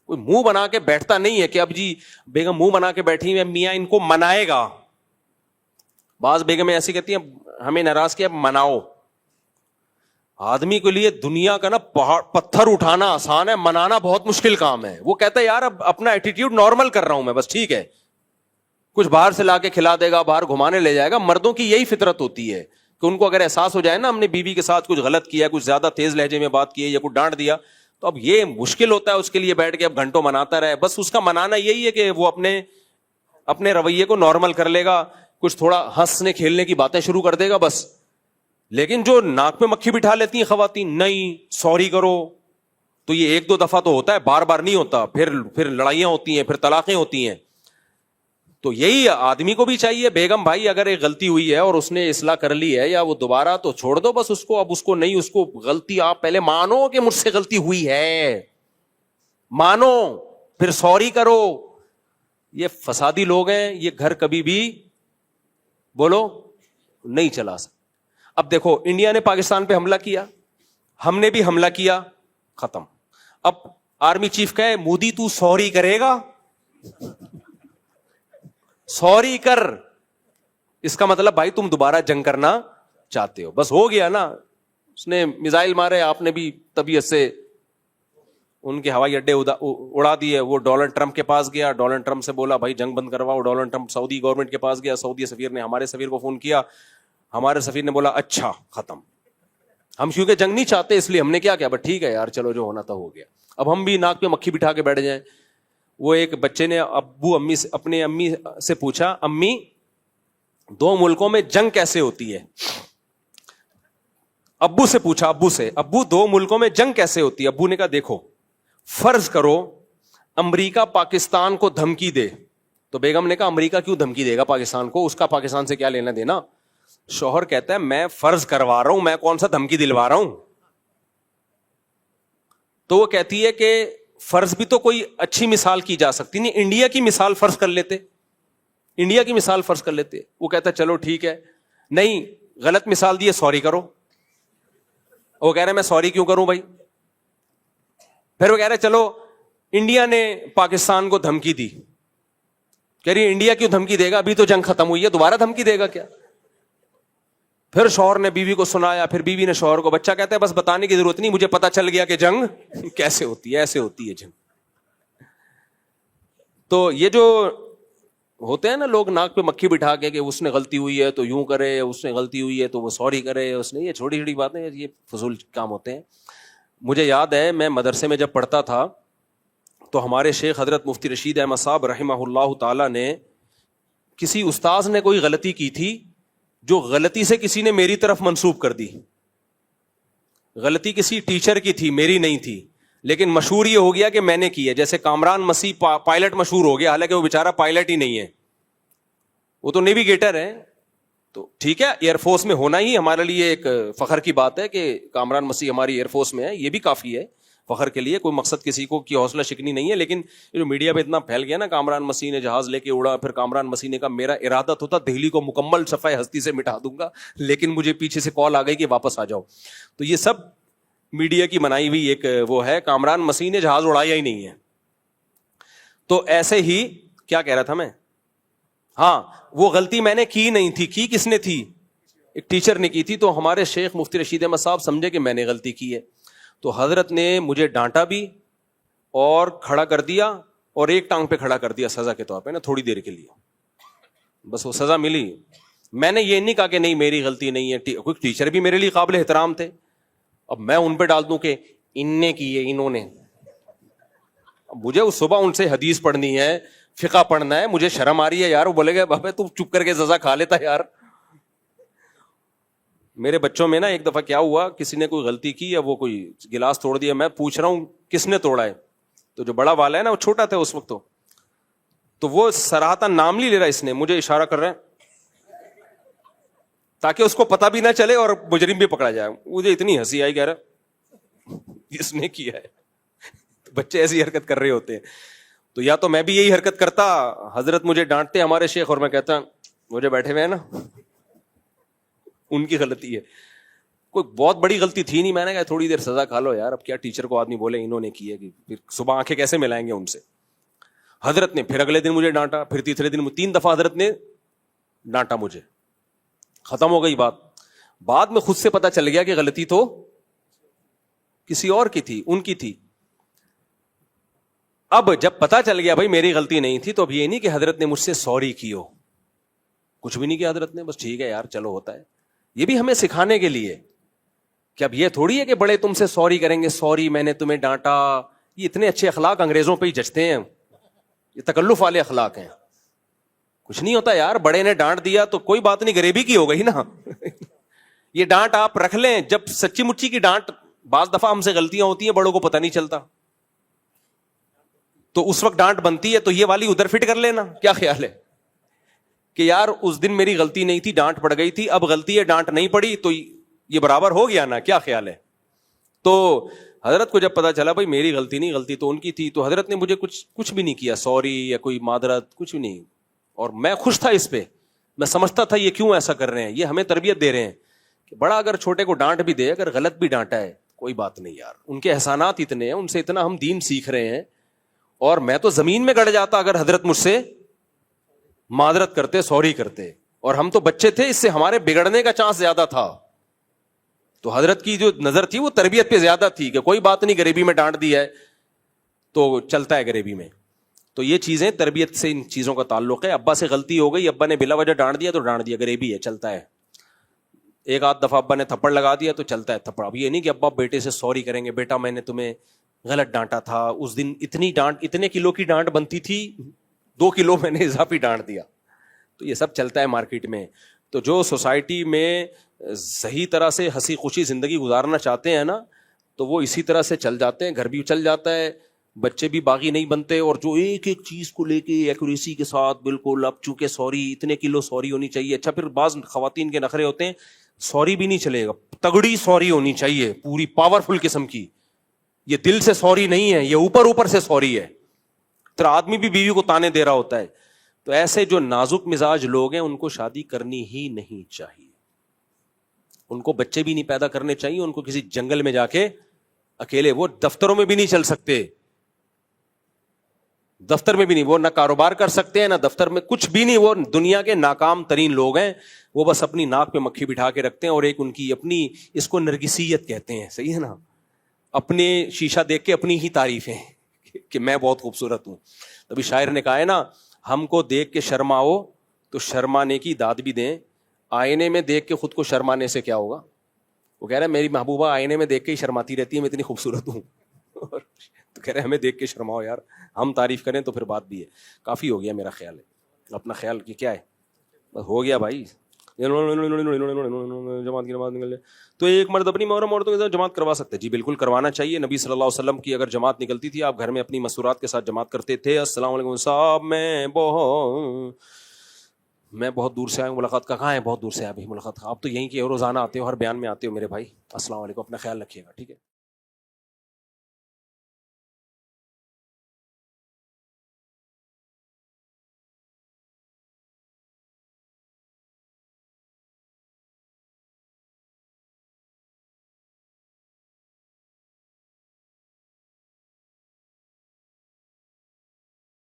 کوئی منہ بنا کے بیٹھتا نہیں ہے کہ اب جی بیگم منہ بنا کے بیٹھی ہیں, میاں ان کو منائے گا. بعض بیگمیں ایسی کہتی ہیں ہمیں ناراض کیا مناؤ. آدمی کے لیے دنیا کا نا پتھر اٹھانا آسان ہے, منانا بہت مشکل کام ہے. وہ کہتا ہے یار اب اپنا ایٹیٹیوڈ نارمل کر رہا ہوں میں, بس ٹھیک ہے, کچھ باہر سے لا کے کھلا دے گا, باہر گھمانے لے جائے گا. مردوں کی یہی فطرت ہوتی ہے کہ ان کو اگر احساس ہو جائے نا ہم نے بیوی کے ساتھ کچھ غلط کیا, کچھ زیادہ تیز لہجے میں بات کی ہے یا کچھ ڈانٹ دیا, تو اب یہ مشکل ہوتا ہے اس کے لیے بیٹھ کے اب گھنٹوں مناتا رہے. بس اس کا منانا یہی ہے کہ وہ اپنے رویے کو نارمل کر لے گا, کچھ تھوڑا ہنسنے کھیلنے کی باتیں شروع کر دے گا بس. لیکن جو ناک پہ مکھی بٹھا لیتی ہیں خواتین, نہیں سوری کرو, تو یہ ایک دو دفعہ تو ہوتا ہے, بار بار نہیں ہوتا. پھر لڑائیاں ہوتی ہیں, پھر طلاقیں ہوتی ہیں. تو یہی آدمی کو بھی چاہیے, بیگم بھائی اگر ایک غلطی ہوئی ہے اور اس نے اصلاح کر لی ہے یا وہ دوبارہ, تو چھوڑ دو بس اس کو. اب اس کو نہیں, اس کو غلطی آپ پہلے مانو کہ مجھ سے غلطی ہوئی ہے, مانو, پھر سوری کرو. یہ فسادی لوگ ہیں, یہ گھر کبھی بھی بولو نہیں چلا سکتے. اب دیکھو انڈیا نے پاکستان پہ حملہ کیا, ہم نے بھی حملہ کیا, ختم. اب آرمی چیف کہے مودی تو سوری کرے گا, سوری کر, اس کا مطلب بھائی تم دوبارہ جنگ کرنا چاہتے ہو, بس ہو گیا نا. اس نے میزائل مارے, آپ نے بھی طبیعت سے ان کے ہوائی اڈے اڑا دیے. وہ ڈونلڈ ٹرمپ کے پاس گیا, ڈونلڈ ٹرمپ سے بولا بھائی جنگ بند کرواؤ. ڈونلڈ ٹرمپ سعودی گورنمنٹ کے پاس گیا, سعودی سفیر نے ہمارے سفیر کو فون کیا, ہمارے سفیر نے بولا اچھا ختم, ہم کیونکہ جنگ نہیں چاہتے اس لیے ہم نے کیا کیا, بس ٹھیک ہے یار چلو جو ہونا تھا ہو گیا. اب ہم بھی ناک پہ مکھی بٹھا کے بیٹھ جائیں. وہ ایک بچے نے اپنے امی سے پوچھا, امی دو ملکوں میں جنگ کیسے ہوتی ہے؟ ابو سے پوچھا, ابو سے, ابو دو ملکوں میں جنگ کیسے ہوتی ہے؟ ابو نے کہا دیکھو فرض کرو امریکہ پاکستان کو دھمکی دے, تو بیگم نے کہا امریکہ کیوں دھمکی دے گا پاکستان کو, اس کا پاکستان سے کیا لینا دینا. شوہر کہتا ہے میں فرض کروا رہا ہوں, میں کون سا دھمکی دلوا رہا ہوں. تو وہ کہتی ہے کہ فرض بھی تو کوئی اچھی مثال کی جا سکتی نہیں, انڈیا کی مثال فرض کر لیتے, انڈیا کی مثال فرض کر لیتے. وہ کہتا ہے چلو ٹھیک ہے, نہیں غلط مثال دی ہے, سوری کرو. وہ کہہ رہے میں سوری کیوں کروں بھائی. پھر وہ کہہ رہے چلو انڈیا نے پاکستان کو دھمکی دی, کہہ رہی انڈیا کیوں دھمکی دے گا, ابھی تو جنگ ختم ہوئی ہے, دوبارہ دھمکی دے گا کیا. پھر شوہر نے بیوی کو سنایا, پھر بیوی نے شوہر کو. بچہ کہتا ہے بس بتانے کی ضرورت نہیں, مجھے پتا چل گیا کہ جنگ کیسے ہوتی ہے, ایسے ہوتی ہے جنگ. تو یہ جو ہوتے ہیں نا لوگ ناک پہ مکھی بٹھا کے کہ اس نے غلطی ہوئی ہے تو یوں کرے, اس نے غلطی ہوئی ہے تو وہ سوری کرے, اس نے, یہ چھوٹی چھوٹی باتیں, یہ فضول کام ہوتے ہیں. مجھے یاد ہے میں مدرسے میں جب پڑھتا تھا تو ہمارے شیخ حضرت مفتی رشید احمد صاحب رحمہ اللہ تعالی نے, کسی استاذ نے کوئی غلطی کی تھی جو غلطی سے کسی نے میری طرف منسوب کر دی. غلطی کسی ٹیچر کی تھی, میری نہیں تھی, لیکن مشہور یہ ہو گیا کہ میں نے کی ہے. جیسے کامران مسیح پائلٹ مشہور ہو گیا, حالانکہ وہ بیچارہ پائلٹ ہی نہیں ہے, وہ تو نیویگیٹر ہے. تو ٹھیک ہے, ایئر فورس میں ہونا ہی ہمارے لیے ایک فخر کی بات ہے کہ کامران مسیح ہماری ایئر فورس میں ہے, یہ بھی کافی ہے فخر کے لیے, کوئی مقصد کسی کو کی حوصلہ شکنی نہیں ہے. لیکن جو میڈیا پہ اتنا پھیل گیا نا, کامران مسیح نے جہاز لے کے اڑا, پھر کامران مسیح نے کہا میرا ارادہ تو تھا دہلی کو مکمل صفحہ ہستی سے مٹا دوں گا, لیکن مجھے پیچھے سے کال آ گئی کہ واپس آ جاؤ. تو یہ سب میڈیا کی بنائی ہوئی ایک وہ ہے, کامران مسیح نے جہاز اڑایا ہی نہیں ہے. تو ایسے ہی کیا کہہ رہا تھا میں, ہاں وہ غلطی میں نے کی نہیں تھی, کی کس نے تھی, ایک ٹیچر نے کی تھی. تو ہمارے شیخ مفتی رشید احمد صاحب سمجھے کہ میں نے غلطی کی ہے, تو حضرت نے مجھے ڈانٹا بھی اور کھڑا کر دیا, اور ایک ٹانگ پہ کھڑا کر دیا سزا کے طور پہ نا, تھوڑی دیر کے لیے, بس وہ سزا ملی. میں نے یہ نہیں کہا کہ نہیں میری غلطی نہیں ہے, کوئی ٹیچر بھی میرے لیے قابل احترام تھے, اب میں ان پہ ڈال دوں کہ ان نے کی ہے, انہوں نے. مجھے صبح ان سے حدیث پڑھنی ہے, فقہ پڑھنا ہے, مجھے شرم آ رہی ہے یار. وہ بولے گا بابا تو چپ کر کے سزا کھا لیتا یار. میرے بچوں میں نا ایک دفعہ کیا ہوا, کسی نے کوئی غلطی کی یا وہ کوئی گلاس توڑ دیا, میں پوچھ رہا ہوں کس نے توڑا ہے, تو جو بڑا والا ہے نا وہ چھوٹا تھا اس وقت, تو وہ سراہتا نام نہیں لے رہا, اس نے مجھے اشارہ کر رہا ہے تاکہ اس کو پتہ بھی نہ چلے اور مجرم بھی پکڑا جائے. مجھے اتنی ہنسی آئی, کہہ رہا اس نے کیا ہے. بچے ایسی حرکت کر رہے ہوتے ہیں. تو یا تو میں بھی یہی حرکت کرتا, حضرت مجھے ڈانٹتے ہمارے شیخ, اور میں کہتا مجھے بیٹھے ہوئے ہیں نا ان کی غلطی ہے, کوئی بہت بڑی غلطی تھی نہیں, میں نے کہا تھوڑی دیر سزا کھا لو یار, اب کیا ٹیچر کو آدمی بولے انہوں نے کی ہے, کہ پھر صبح آنکھیں کیسے ملائیں گے ان سے. حضرت نے پھر اگلے دن مجھے ڈانٹا, پھر تیسرے دن 3 دفعہ حضرت نے ڈانٹا مجھے, ختم ہو گئی بات. بعد میں خود سے پتا چل گیا کہ غلطی تو کسی اور کی تھی, ان کی تھی. اب جب پتا چل گیا بھائی میری غلطی نہیں تھی, تو اب یہ نہیں کہ حضرت نے مجھ سے سوری کی ہو, کچھ بھی نہیں کیا حضرت نے, بس ٹھیک ہے یار چلو ہوتا ہے. یہ بھی ہمیں سکھانے کے لیے کہ اب یہ تھوڑی ہے کہ بڑے تم سے سوری کریں گے, سوری میں نے تمہیں ڈانٹا. یہ اتنے اچھے اخلاق انگریزوں پہ ہی جچتے ہیں, یہ تکلف والے اخلاق ہیں. کچھ نہیں ہوتا یار, بڑے نے ڈانٹ دیا تو کوئی بات نہیں, غریبی کی ہو گئی نا. یہ ڈانٹ آپ رکھ لیں, جب سچی مچی کی ڈانٹ, بعض دفعہ ہم سے غلطیاں ہوتی ہیں بڑوں کو پتہ نہیں چلتا, تو اس وقت ڈانٹ بنتی ہے, تو یہ والی ادھر فٹ کر لینا. کیا خیال ہے کہ یار اس دن میری غلطی نہیں تھی, ڈانٹ پڑ گئی تھی, اب غلطی ہے ڈانٹ نہیں پڑی, تو یہ برابر ہو گیا نا. کیا خیال ہے. تو حضرت کو جب پتا چلا بھائی میری غلطی نہیں, غلطی تو ان کی تھی, تو حضرت نے مجھے کچھ بھی نہیں کیا, سوری یا کوئی معذرت کچھ بھی نہیں. اور میں خوش تھا اس پہ, میں سمجھتا تھا یہ کیوں ایسا کر رہے ہیں, یہ ہمیں تربیت دے رہے ہیں کہ بڑا اگر چھوٹے کو ڈانٹ بھی دے, اگر غلط بھی ڈانٹا ہے کوئی بات نہیں یار, ان کے احسانات اتنے ہیں, ان سے اتنا ہم دین سیکھ رہے ہیں. اور میں تو زمین میں گڑ جاتا اگر حضرت مجھ سے معذرت کرتے, سوری کرتے, اور ہم تو بچے تھے, اس سے ہمارے بگڑنے کا چانس زیادہ تھا. تو حضرت کی جو نظر تھی وہ تربیت پہ زیادہ تھی کہ کوئی بات نہیں, غریبی میں ڈانٹ دی ہے تو چلتا ہے غریبی میں. تو یہ چیزیں تربیت سے, ان چیزوں کا تعلق ہے. ابا سے غلطی ہو گئی, ابا نے بلا وجہ ڈانٹ دیا تو ڈانٹ دیا, غریبی ہے, چلتا ہے. ایک آدھ دفعہ ابا نے تھپڑ لگا دیا تو چلتا ہے تھپڑ. اب یہ نہیں کہ ابا بیٹے سے سوری کریں گے, بیٹا میں نے تمہیں غلط ڈانٹا تھا, اس دن اتنی ڈانٹ, اتنے کلو کی ڈانٹ بنتی تھی, 2 کلو میں نے اضافی ڈانٹ دیا. تو یہ سب چلتا ہے مارکیٹ میں. تو جو سوسائٹی میں صحیح طرح سے ہنسی خوشی زندگی گزارنا چاہتے ہیں نا, تو وہ اسی طرح سے چل جاتے ہیں, گھر بھی چل جاتا ہے, بچے بھی باغی نہیں بنتے، اور جو ایک ایک چیز کو لے کے ایکوریسی کے ساتھ بالکل، اب چونکہ سوری اتنے کلو سوری ہونی چاہیے. اچھا پھر بعض خواتین کے نخرے ہوتے ہیں، سوری بھی نہیں چلے گا، تگڑی سوری ہونی چاہیے، پوری پاورفل قسم کی. یہ دل سے سوری نہیں ہے، یہ اوپر اوپر سے سوری ہے. تو آدمی بھی بیوی کو تانے دے رہا ہوتا ہے. تو ایسے جو نازک مزاج لوگ ہیں ان کو شادی کرنی ہی نہیں چاہیے. ان کو بچے بھی نہیں پیدا کرنے چاہیے. ان کو کسی جنگل میں جا کے اکیلے، وہ دفتروں میں بھی نہیں چل سکتے، دفتر میں بھی نہیں، وہ نہ کاروبار کر سکتے ہیں، نہ دفتر میں کچھ بھی نہیں. وہ دنیا کے ناکام ترین لوگ ہیں. وہ بس اپنی ناک پہ مکھی بٹھا کے رکھتے ہیں، اور ایک ان کی اپنی، اس کو نرگسیت کہتے ہیں، صحیح ہے نا، اپنے شیشہ دیکھ کے اپنی ہی تعریفیں کہ میں بہت خوبصورت ہوں. تبھی شاعر نے کہا ہے نا، ہم کو دیکھ کے شرماؤ تو شرمانے کی داد بھی دیں، آئینے میں دیکھ کے خود کو شرمانے سے کیا ہوگا. وہ کہہ رہا ہے میری محبوبہ آئینے میں دیکھ کے ہی شرماتی رہتی ہے، میں اتنی خوبصورت ہوں. تو کہہ رہے ہیں ہمیں دیکھ کے شرماؤ یار، ہم تعریف کریں تو پھر بات بھی ہے. کافی ہو گیا میرا خیال ہے، اپنا خیال کی کیا ہے، بس ہو گیا بھائی. جماعت کی نماز نکل جائے تو ایک مرد اپنی محرم عورتوں کے ساتھ جماعت کروا سکتے. جی بالکل کروانا چاہیے. نبی صلی اللہ علیہ وسلم کی اگر جماعت نکلتی تھی، آپ گھر میں اپنی مسورات کے ساتھ جماعت کرتے تھے. السلام علیکم صاحب، میں بہت دور سے آیا ہوں، ملاقات کہاں ہے؟ بہت دور سے آیا بھائی ملاقات. آپ تو یہیں کے روزانہ آتے ہو، ہر بیان میں آتے ہو میرے بھائی. السلام علیکم، اپنا خیال رکھیے گا، ٹھیک ہے.